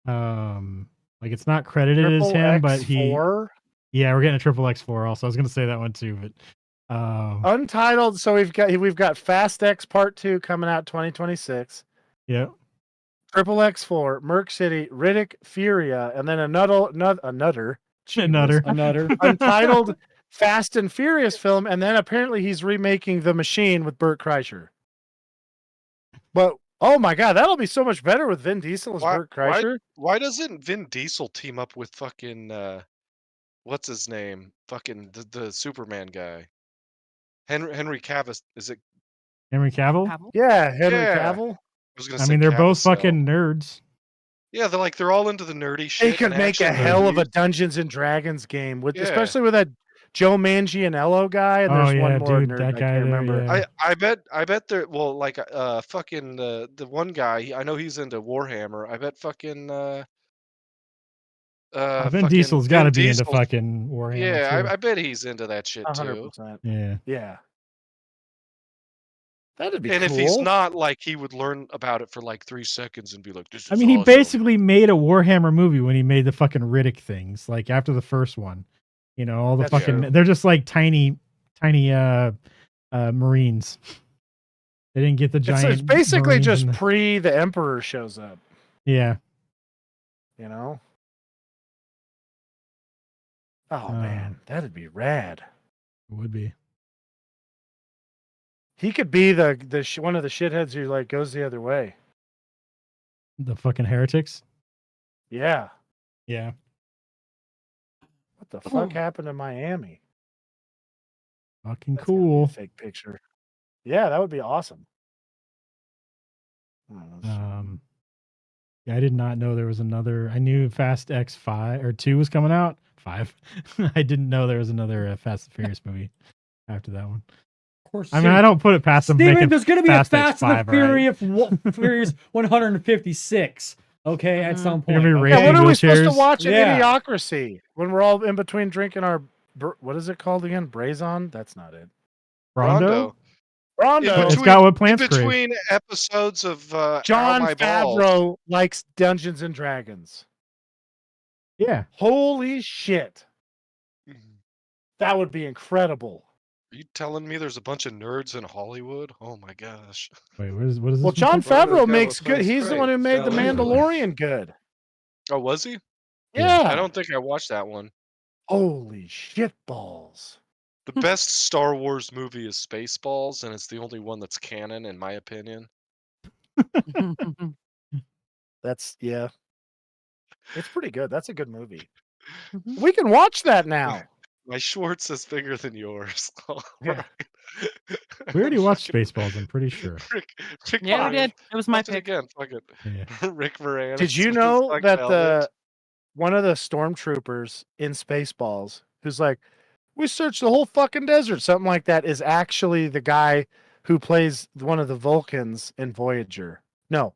Like it's not credited as him, but he. X4? Yeah, we're getting a triple X4 also. I was gonna say that one too, but Untitled. So we've got Fast X Part 2 coming out 2026. yeah. Triple X4, Merc City, Riddick, Furia, and then another Another. Another. untitled Fast and Furious film, and then apparently he's remaking The Machine with Burt Kreischer. But oh my god, that'll be so much better with Vin Diesel as Burt Kreischer. why doesn't Vin Diesel team up with fucking what's his name? Fucking the Superman guy. Henry Cavill. Is it? Henry Cavill. Pavel? Yeah, Henry Yeah. Cavill. I was gonna I say mean, they're both Caviezel. fucking nerds. Yeah, they're all into the nerdy shit. They could and make a action hell of a movies. Dungeons and Dragons game with, Yeah. especially with that Joe Manganiello guy. And Oh, there's yeah, one more dude, nerd that I guy can't there, remember. yeah. I bet there. Well, like fucking the one guy. I know he's into Warhammer. I bet fucking Vin fucking Diesel's got to Vin be into Diesel's- fucking Warhammer. Yeah, too. I bet he's into that shit too. 100%. Yeah. Yeah. That'd be And cool. if he's not, like, he would learn about it for like 3 seconds and be like, "This is." I mean, he awesome." basically made a Warhammer movie when he made the fucking Riddick things. Like after the first one, you know, all the That's fucking true. they're just like tiny Marines. They didn't get the It's giant. basically Marines just and the- pre the Emperor shows up, yeah. you know? Oh man, that'd be rad. It would be. He could be one of the shitheads who like goes the other way. The fucking heretics. Yeah. Yeah. What the fuck happened in Miami? Fucking That's gotta be a cool. fake picture. Yeah, that would be awesome. Yeah, I did not know there was another. I knew Fast X 5 or 2 was coming out. 5. I didn't know there was another Fast and Furious movie after that one. Of course. I mean, I don't put it past them. Steven, making there's going to be Fast a X Fast and 5, the right? Furious 156. Okay, at some They're point. gonna be okay? Yeah, when Racing are we supposed to wheelchairs. watch an Yeah. Idiocracy? When we're all in between drinking our what is it called again? Brazon? That's not it. Rondo. Rondo. In It's between- got what in plants crave. between episodes of John Ow My Balls. Favreau likes Dungeons and Dragons. Yeah. Holy shit. Are That would be incredible. you telling me there's a bunch of nerds in Hollywood? Oh my gosh. Wait, what is this? Well, John Rondo's got Favreau what makes good. plants He's the crave. one who made The Sell everywhere. Mandalorian good. Oh, was he? Yeah. I don't think I watched that one. Holy shit balls. The best Star Wars movie is Spaceballs, and it's the only one that's canon, in my opinion. That's yeah. It's pretty good. That's a good movie. We can watch that now. My Schwartz is bigger than yours. Yeah. We already watched Spaceballs, I'm pretty sure. Rick Yeah, we Moranis. did. It was my Watch it pick. again. Fuck it. Yeah. Rick Moranis. Did you with his know fucking that helmet. one of the stormtroopers in Spaceballs who's like, we searched the whole fucking desert, something like that, is actually the guy who plays one of the Vulcans in Voyager. No,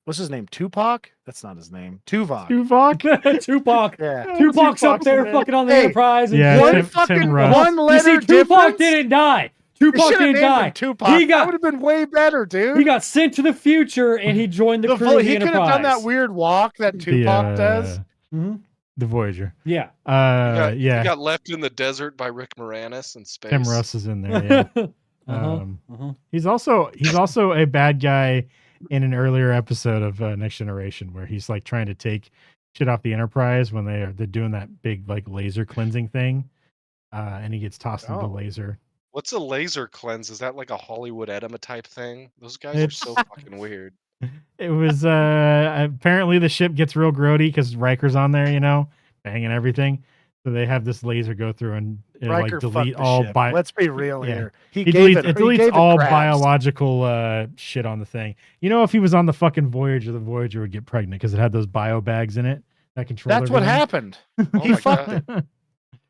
what's his name? Tupac? That's not his name. Tuvok. Tuvok. Tupac. Yeah. Tupac's up Tupac's there in it. fucking on the Hey, Enterprise. And Yeah, one Tim fucking Russ. one you letter see, Tupac difference? didn't die. They Tupac should have didn't named die. him Tupac. He That got would have been way better, dude. he got sent to the future and he joined the crew of the He could have Enterprise. done that weird walk that Tupac does. Mhm. The Voyager. Yeah. He Yeah. got left in the desert by Rick Moranis in space. Tim Russ is in there. Yeah. Uh-huh. He's also a bad guy in an earlier episode of Next Generation where he's like trying to take shit off the Enterprise when they're doing that big like laser cleansing thing, and he gets tossed into the Oh. laser. What's a laser cleanse? Is that like a Hollywood enema type thing? Those guys It's- are so fucking weird. It was apparently the ship gets real grody because Riker's on there, banging everything. So they have this laser go through and Riker delete fucked the all ship. Let's be real yeah. here. He gave deletes all crabs. biological shit on the thing. If he was on the fucking Voyager, the Voyager would get pregnant because it had those bio bags in it that control. That's what everything. happened. Oh He my fucked God.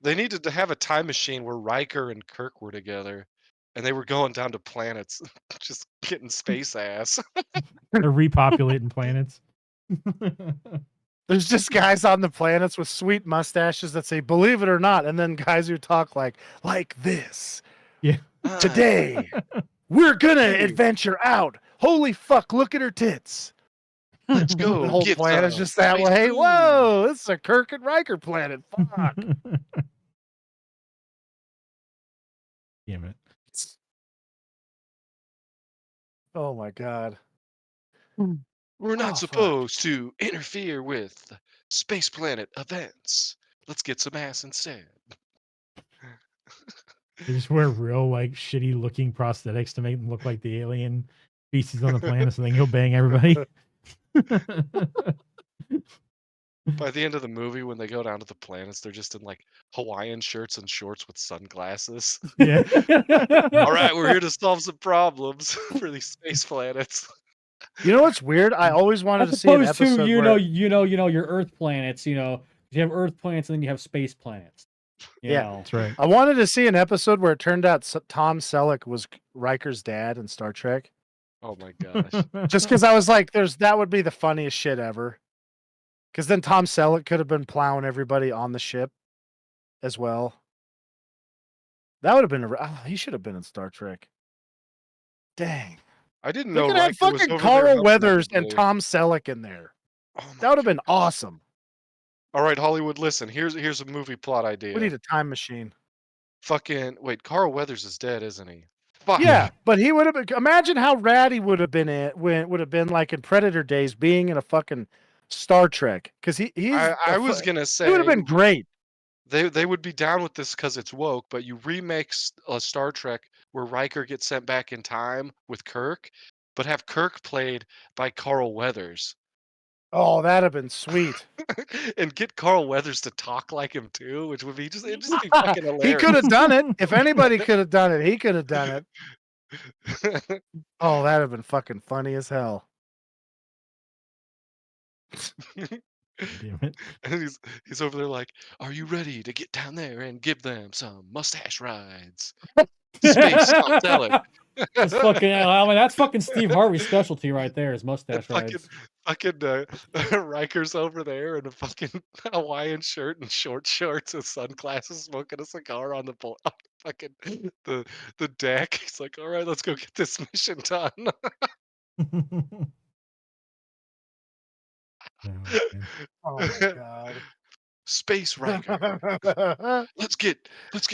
They needed to have a time machine where Riker and Kirk were together, and they were going down to planets, just getting space ass. They're repopulating planets. There's just guys on the planets with sweet mustaches that say, believe it or not, and then guys who talk like this. Today, we're gonna adventure out. Holy fuck, look at her tits. Let's go. The whole get planet's some just that space way. food. Whoa, this is a Kirk and Riker planet. Fuck. Damn it. Oh my god. We're not Oh, fuck. supposed to interfere with space planet events. Let's get some ass instead. They just wear real like shitty looking prosthetics to make them look like the alien species on the planet, so they can go bang everybody. By the end of the movie, when they go down to the planets, they're just in like Hawaiian shirts and shorts with sunglasses. Yeah. All right, we're here to solve some problems for these space planets. You know what's weird? I always wanted As to see an opposed episode to where... your Earth planets. You have Earth planets and then you have space planets. You Yeah. know. That's right. I wanted to see an episode where it turned out Tom Selleck was Riker's dad in Star Trek. Oh my gosh. Just because I was like, that would be the funniest shit ever. Because then Tom Selleck could have been plowing everybody on the ship as well. That would have been he should have been in Star Trek. Dang. I didn't They know could have Riker was fucking over there Carl helping Weathers and everybody. Tom Selleck in there. Oh my That would have been gosh. awesome. All right, Hollywood, listen. Here's a movie plot idea. We need a time machine. Fucking wait, Carl Weathers is dead, isn't he? Fuck. Yeah, but he would have been. Imagine how rad he would have been like in Predator days, being in a fucking Star Trek. Because I was gonna say It would have been great. they would be down with this because it's woke, but you remake a Star Trek where Riker gets sent back in time with Kirk, but have Kirk played by Carl Weathers. Oh, that'd have been sweet. And get Carl Weathers to talk like him too, which would be it'd just be fucking hilarious. He could have done it. If anybody could have done it, he could have done it. Oh, that'd have been fucking funny as hell. Damn it. And he's over there like, "Are you ready to get down there and give them some mustache rides?" Space, Tom Selleck. That's fucking. I mean, that's fucking Steve Harvey's specialty right there. Is mustache fucking rides. Riker's over there in a fucking Hawaiian shirt and short shorts and sunglasses, smoking a cigar on the fucking the deck. He's like, "All right, let's go get this mission done." Oh my god. Space Riker. Let's get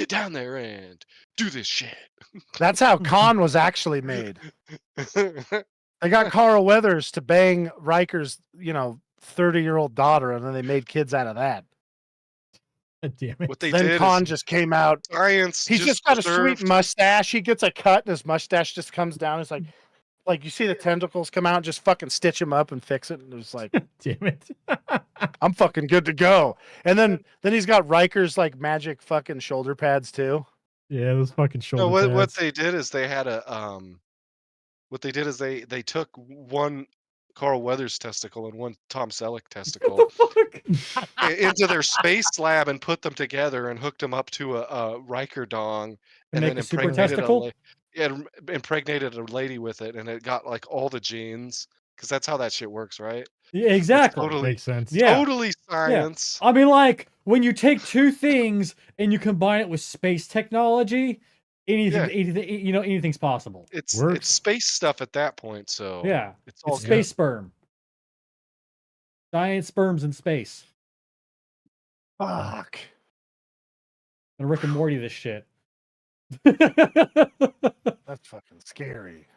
down there and do this shit. That's how Khan was actually made. They got Carl Weathers to bang Riker's, 30-year-old daughter, and then they made kids out of that. Damn it. What they Then did Khan is just came out. science. He's just got a preserved- sweet mustache. He gets a cut, and his mustache just comes down. It's like you see the tentacles come out, just fucking stitch him up and fix it. And it was like, Damn it. I'm fucking good to go. And then he's got Riker's like magic fucking shoulder pads too. Yeah, those fucking shoulder No, what pads. they did is they had a what they did is they took one Carl Weathers testicle and one Tom Selleck What testicle the fuck? into their space lab and put them together and hooked them up to a Riker dong To and make then a super testicle? impregnated a lady with it, and it got like all the genes because that's how that shit works, right? Yeah, exactly. totally- Makes sense. Yeah. Totally science. I mean, like when you take two things and you combine it with space technology, anything, anything's possible. It's Works. space stuff at that point, so Yeah, it's all it's good. space sperm. Giant sperms in space. Fuck. And Rick and Morty this shit. That's fucking scary.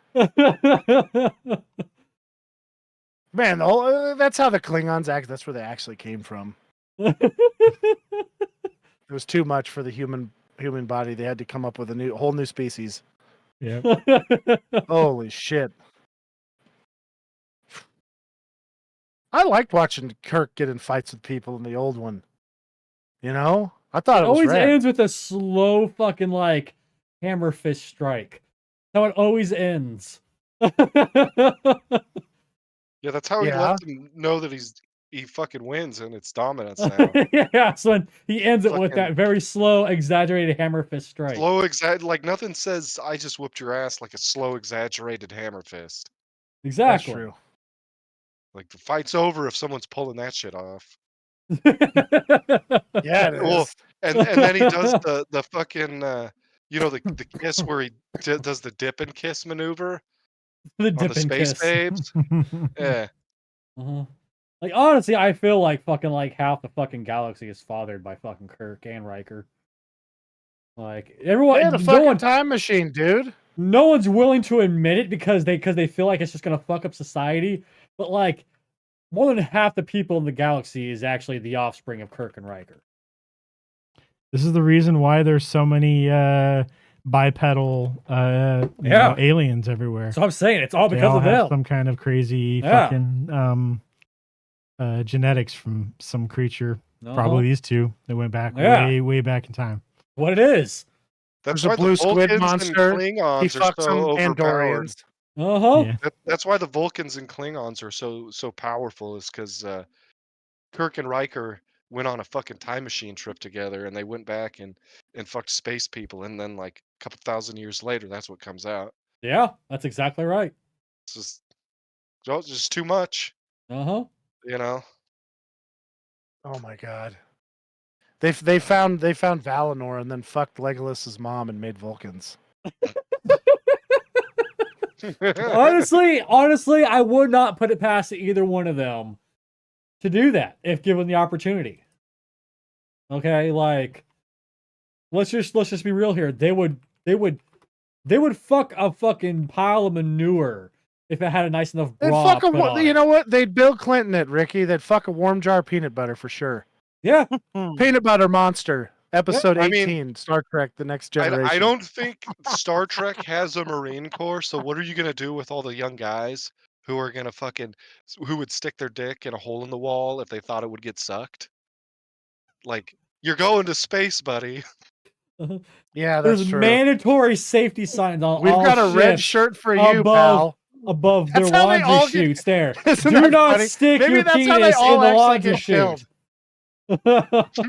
Man, that's how the Klingons act. That's where they actually came from. It was too much for the human body. They had to come up with a whole new species. Yeah. Holy shit. I liked watching Kirk get in fights with people in the old one. You know? I thought It it was always rad. ends with a slow fucking like hammer fist strike. That's how it always ends. Yeah, that's how he Yeah. lets them know that he fucking wins and it's dominance now. Yeah, so when he ends it with Fucking- that very slow, exaggerated hammer fist strike. Slow like nothing says I just whooped your ass like a slow exaggerated hammer fist. That's Exactly. true. Like the fight's over if someone's pulling that shit off. Yeah, it Well, is. And then he does the fucking the kiss where he does the dip and kiss maneuver The on dip the and space kiss. babes. Yeah. Uh-huh. Like honestly, I feel like fucking like half the fucking galaxy is fathered by fucking Kirk and Riker. Like everyone, They had a fucking time machine, dude. no one's willing to admit it because they feel like it's just gonna fuck up society. But like more than half the people in the galaxy is actually the offspring of Kirk and Riker. This is the reason why there's so many bipedal Yeah. aliens everywhere. So I'm saying it's all They because all of have them. some kind of crazy Yeah. fucking genetics from some creature. Uh-huh. Probably these two. They went back Yeah. way back in time. What it is. That's There's a why blue the squid Vulcans monster. and He Klingons are fucks some so overpowered. Andorians. Uh-huh. Yeah. That's why the Vulcans and Klingons are so powerful is because Kirk and Riker went on a fucking time machine trip together and they went back and fucked space people, and then like a couple thousand years later that's what comes out. Yeah, that's exactly right. It's just too much, Uh-huh. you know. Oh my god. They found Valinor and then fucked Legolas's mom and made Vulcans. honestly, I would not put it past either one of them to do that if given the opportunity. Okay, like let's just be real here. They would fuck a fucking pile of manure if it had a nice enough They'd bra fuck put on you it. know what? They'd Bill Clinton it, Ricky. They'd fuck a warm jar of peanut butter for sure. Yeah. Peanut Butter Monster, episode I mean, 18, Star Trek: The Next Generation. I don't think Star Trek has a Marine Corps, so what are you gonna do with all the young guys who are gonna who would stick their dick in a hole in the wall if they thought it would get sucked? Like, you're going to space, buddy. Yeah, that's There's true. mandatory safety signs on We've all got a red ships shirt for you, above- pal. above That's their how they all laundry get- chutes there. Isn't Do that not funny? stick Maybe your that's penis how they all in the actually laundry get chute. killed.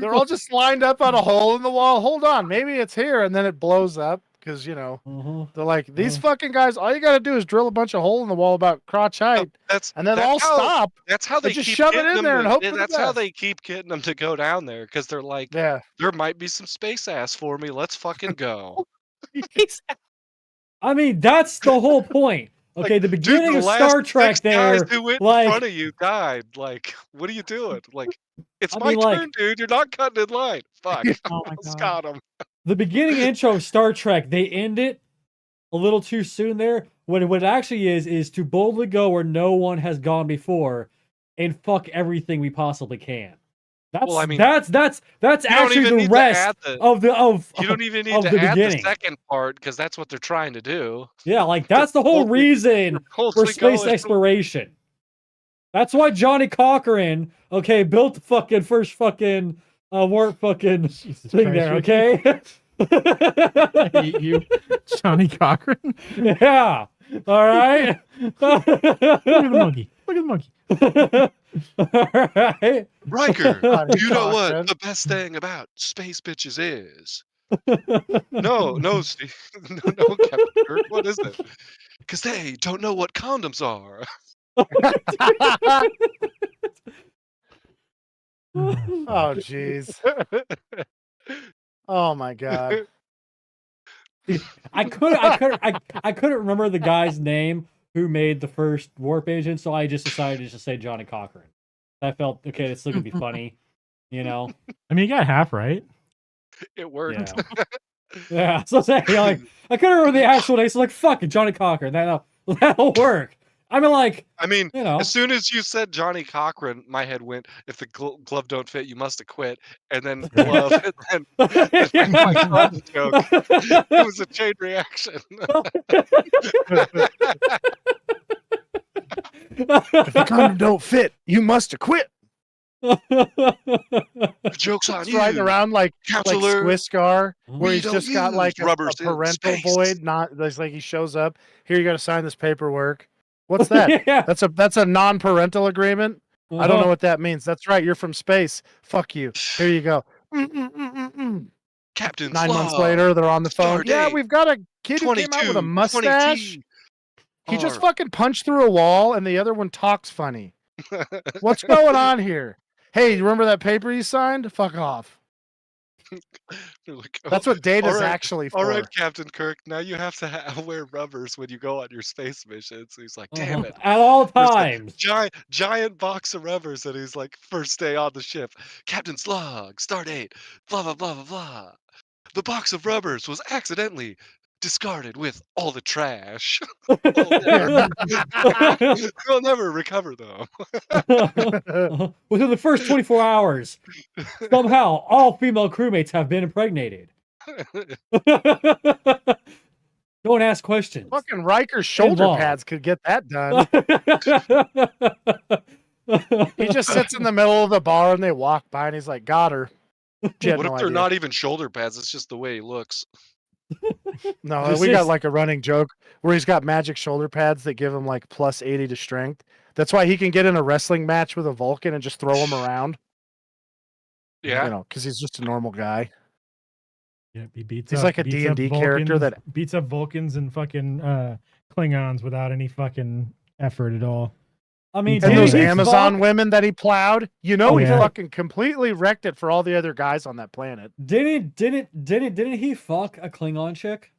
They're all just lined up on a hole in the wall. Hold on, maybe it's here, and then it blows up because they're like, these fucking guys. All you got to do is drill a bunch of hole in the wall about crotch height, and then all stop. That's how they just keep shove it getting in them there and to- hope for the That's how best. they keep getting them to go down there because they're like, Yeah, there might be some space ass for me. Let's fucking go. I mean, that's the whole point. Okay, Like, the beginning the of last Star Trek 6 guys there, who went like- in front of you died. Like, what are you doing? Like, it's I my mean, like- turn, dude. You're not cutting in line. Fuck. Oh my Almost god. got him. the beginning intro of Star Trek, they end it a little too soon there. What it actually is to boldly go where no one has gone before and fuck everything we possibly can. That's Well, I mean, that's You don't actually even the need rest to add the. of You don't even need of to the add the beginning. second part because that's what they're trying to do. Yeah, like that's the whole boldly- reason for Boldly space going- exploration. That's why Johnny Cochran, okay, built the fucking first fucking warp fucking Jesus thing there, Christ, okay? I hate you, Johnny Cochran. Yeah. All right. Look at the monkey. Look at the monkey. Alright. Riker, God, do you know talk, what man. the best thing about space bitches is? No, Steve. No, Captain Kirk. What is it? Because they don't know what condoms are. Oh, jeez. Oh my god. I couldn't remember the guy's name who made the first warp agent, so I just decided to just say Johnny Cochran. I felt okay. It's still gonna be funny, you know. I mean, you got half right. It worked. Yeah. Yeah. So say like I couldn't remember the actual name, so like fuck it, Johnny Cochran. That'll work. I mean, like I mean, you know. as soon as you said Johnny Cochran, my head went, if the glove don't fit, you must have quit. And then glove, and then my condom joke. It was a chain reaction. If the condom don't fit, you must have quit. The joke's on It's you. riding around like Counselor. Squiscar, where We he's don't just got like use a rubbers in parental space. void. Not there's like he shows up. Here, you got to sign this paperwork. What's that? Yeah. That's a non-parental agreement. I don't know what that means. That's right. You're from space. Fuck you. Here you go. Captain 9 months Slaw, later, they're on the phone. Yeah, Stardate, we've got a kid who came out with a 22, mustache. 20T. He just Or- fucking punched through a wall, and the other one talks funny. What's going on here? Hey, you remember that paper you signed? Fuck off. You're like, That's what Data's all right, actually for. all right, Captain Kirk. Now you have to wear rubbers when you go on your space missions. He's like, damn it. At all There's a times. giant box of rubbers, and he's like, first day on the ship, Captain Slug, Stardate, blah blah blah blah blah. The box of rubbers was accidentally discarded with all the trash. We'll never recover them. Within the first 24 hours, somehow all female crewmates have been impregnated. Don't ask questions. Fucking Riker's shoulder Involved. pads could get that done. He just sits in the middle of the bar and they walk by and he's like, got her. She had What no if they're idea. not even shoulder pads? It's just the way he looks. No, This we got is- like a running joke where he's got magic shoulder pads that give him like plus 80 to strength. That's why he can get in a wrestling match with a Vulcan and just throw him around. Yeah. You know, because he's just a normal guy. Yeah, he beats He's up, like a beats up D&D character Vulcans- that- beats up Vulcans and fucking Klingons without any fucking effort at all. I mean, And And didn't those he Amazon fuck- women that he plowed, you know, Oh, he yeah. fucking completely wrecked it for all the other guys on that planet. Didn't he fuck a Klingon chick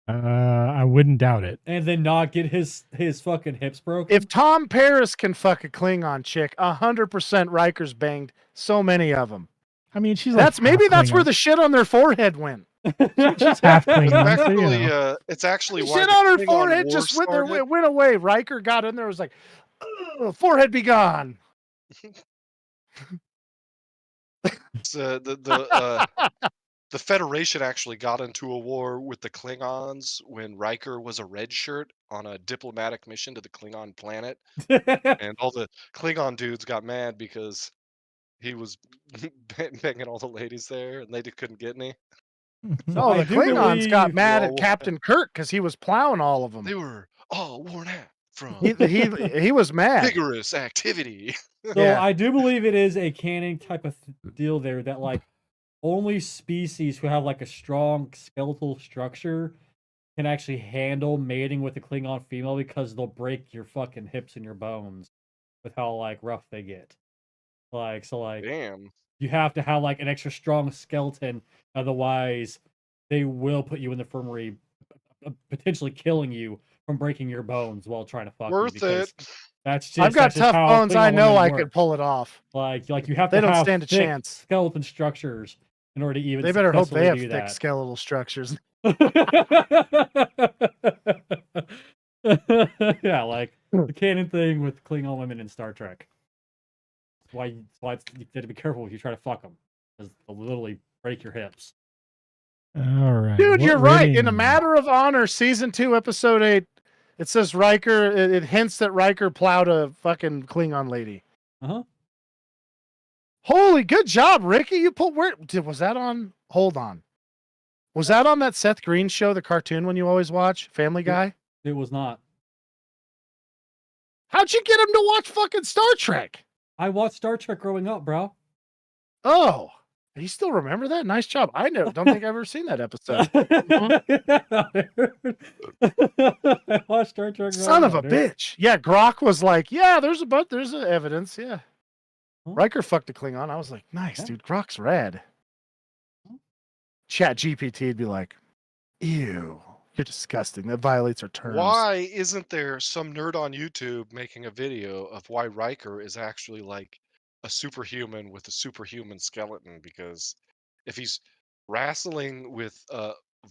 I wouldn't doubt it. and then not get his fucking hips broken? If Tom Paris can fuck a Klingon chick, 100% Riker's banged so many of them. I mean, she's That's like maybe half that's where Klingon. the shit on their forehead went. She's half It's Klingon. So, actually, you know. it's actually why Shit the on her Klingon forehead War just went, started. went away. Riker got in there, was like, forehead be gone. It's, the Federation actually got into a war with the Klingons when Riker was a red shirt on a diplomatic mission to the Klingon planet, and all the Klingon dudes got mad because he was banging all the ladies there, and they couldn't get any. No, I the do Klingons got believe- mad Well, at Captain Kirk because he was plowing all of them. They were all worn out from He was mad. vigorous activity. So Yeah. I do believe it is a canon type of deal there that like only species who have like a strong skeletal structure can actually handle mating with a Klingon female because they'll break your fucking hips and your bones with how like rough they get. Like so like Damn. you have to have like an extra strong skeleton, otherwise they will put you in the infirmary, potentially killing you from breaking your bones while trying to fuck you. Worth because it. That's just I've got that's just tough how bones. I Klingon know women I work. could pull it off. Like you have They to don't have stand a thick chance. skeleton structures in order to even. They better hope they have successfully thick skeletal structures. do that. Yeah, like the canon thing with Klingon women in Star Trek. That's why you have to be careful if you try to fuck them, because they'll literally break your hips. All right. Dude, what you're right. In a rating? matter of honor, season 2, episode 8, it says Riker. It hints that Riker plowed a fucking Klingon lady. Uh-huh. Holy good job, Ricky. You pulled was that on? Hold on. Was that on that Seth Green show, the cartoon one you always watch, Family Guy? It was not. How'd you get him to watch fucking Star Trek? I watched Star Trek growing up, bro. Oh, you still remember that? Nice job. I don't think I've ever seen that episode. I watched Star Trek. Son growing of a up, dude. bitch. Yeah, Grok was like, yeah, there's evidence. Yeah. Huh? Riker fucked a Klingon. I was like, nice, Yeah. dude. Grok's rad. Chat GPT'd be like, ew, you're disgusting. That violates our terms. Why isn't there some nerd on YouTube making a video of why Riker is actually like a superhuman with a superhuman skeleton? Because if he's wrestling with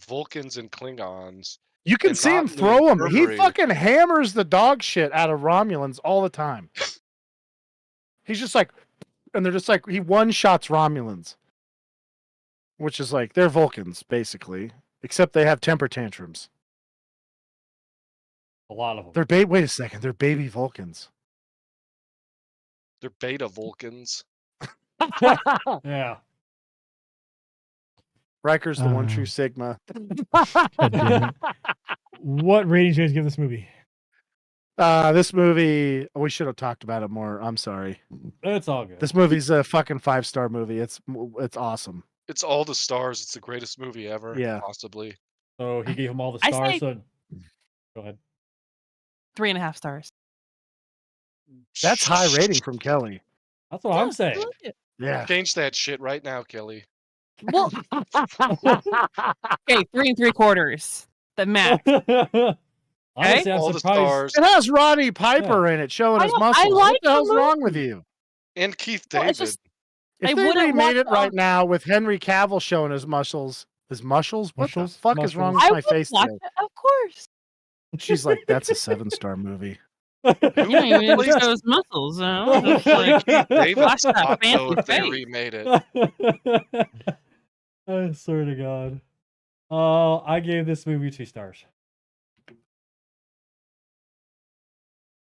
Vulcans and Klingons, You can and see him not in the throw him. He infirmary. fucking hammers the dog shit out of Romulans all the time. He's just like, and they're just like, he one-shots Romulans. Which is like, they're Vulcans, basically. Except they have temper tantrums. A lot of them. They're wait a second, they're baby Vulcans. they're beta Vulcans. Yeah. Riker's the one true Sigma. God damn it. What rating do you guys give this movie? This movie, we should have talked about it more. I'm sorry. It's all good. This movie's a fucking 5-star movie. It's awesome. It's all the stars. It's the greatest movie ever. Yeah. Possibly. So he gave him all the I stars. say- So go ahead. 3.5 stars. That's high rating from Kelly. That's what I'm saying. Yeah. Change that shit right now, Kelly. Well, okay, 3 3/4. The max. Honestly, I'm All the surprised. stars. It has Roddy Piper in it showing I his know- I muscles. like What the the hell's movie. wrong with you? And Keith Well, David. it's just- If I they wouldn't remade it watch right all- now with Henry Cavill showing his muscles, what Muscles? the fuck is wrong Muscles. with I my would face watch today? it, of course. She's like, that's a 7-star movie. You don't even plays- show his muscles. You know? It's like, David Watch that thought fancy though if they face. remade it. I swear to God. I gave this movie 2 stars.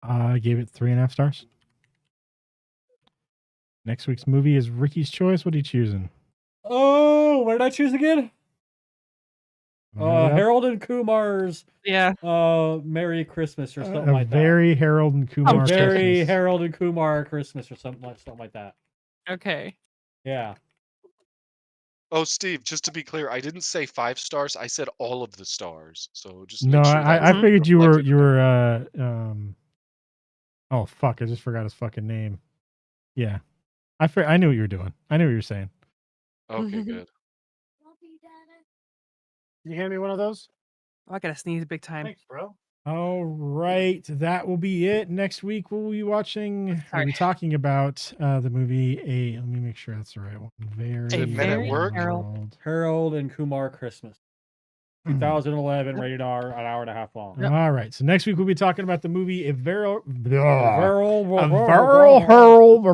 I gave it 3.5 stars. Next week's movie is Ricky's Choice. What are you choosing? Oh, what did I choose again? Yeah. Harold and Kumar's yeah. Merry Christmas or something A like that. very Harold and Kumar. Very Christmas. Harold and Kumar Christmas or something like that. Okay. Yeah. Oh, Steve, just to be clear, I didn't say 5 stars. I said all of the stars. So just No, make sure that I was figured you were reflected. Oh fuck! I just forgot his fucking name. Yeah, I knew what you were doing. I knew what you were saying. Okay, good. Can you hand me one of those? Oh, I gotta sneeze big time. Thanks, bro. All right, that will be it. Next week we'll be watching. We'll Sorry. be talking about the movie. Let me make sure that's the right one. Very Did Men at Work? Harold. Harold and Kumar Christmas. 2011, rated R, an hour and a half long. All right, so next week we'll be talking about the movie A Very Harold, A Very Harold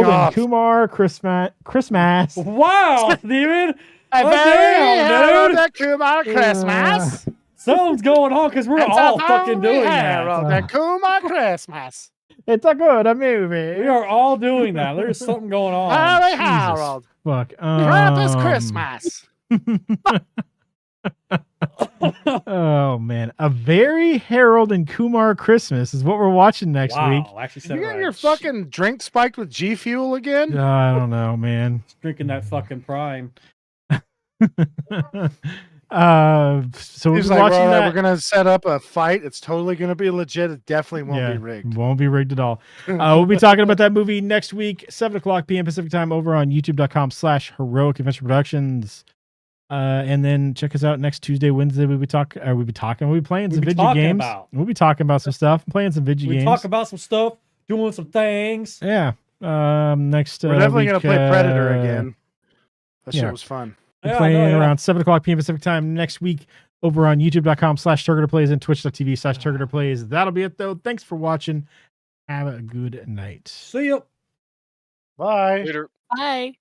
and off. Kumar Christmas. Wow, Steven! A Oh, very damn, Harold dude. and Kumar Christmas. Something's going on because we're It's all a fucking very doing Harold that. and Kumar Christmas. It's a good movie. We are all doing that. There's something going on. Very Jesus. Harold. Fuck. Krampus Christmas. Oh man, A Very Harold and Kumar Christmas is what we're watching next Wow, week. I actually said You it got right. your fucking drink spiked with G Fuel again? I don't know, man. Drinking that fucking prime. So we're He's just like, watching well, that. we're gonna set up a fight. It's totally gonna be legit. It definitely won't Yeah, be rigged. Won't be rigged at all. We'll be talking about that movie next week, 7:00 p.m. Pacific time, over on youtube.com/Heroic Adventure Productions. And then check us out next Tuesday, Wednesday. We'll be playing some video games. We'll be talking about some stuff, playing some video We games. talk about some stuff, doing some things. Yeah. Next We're definitely week, gonna play Predator again. That yeah. shit was fun. Yeah, I playing know, yeah. around 7:00 p.m. Pacific time next week over on youtube.com/TurgidorPlays and twitch.tv/TurgidorPlays. That'll be it though. Thanks for watching. Have a good night. See you. Bye. Later. Bye.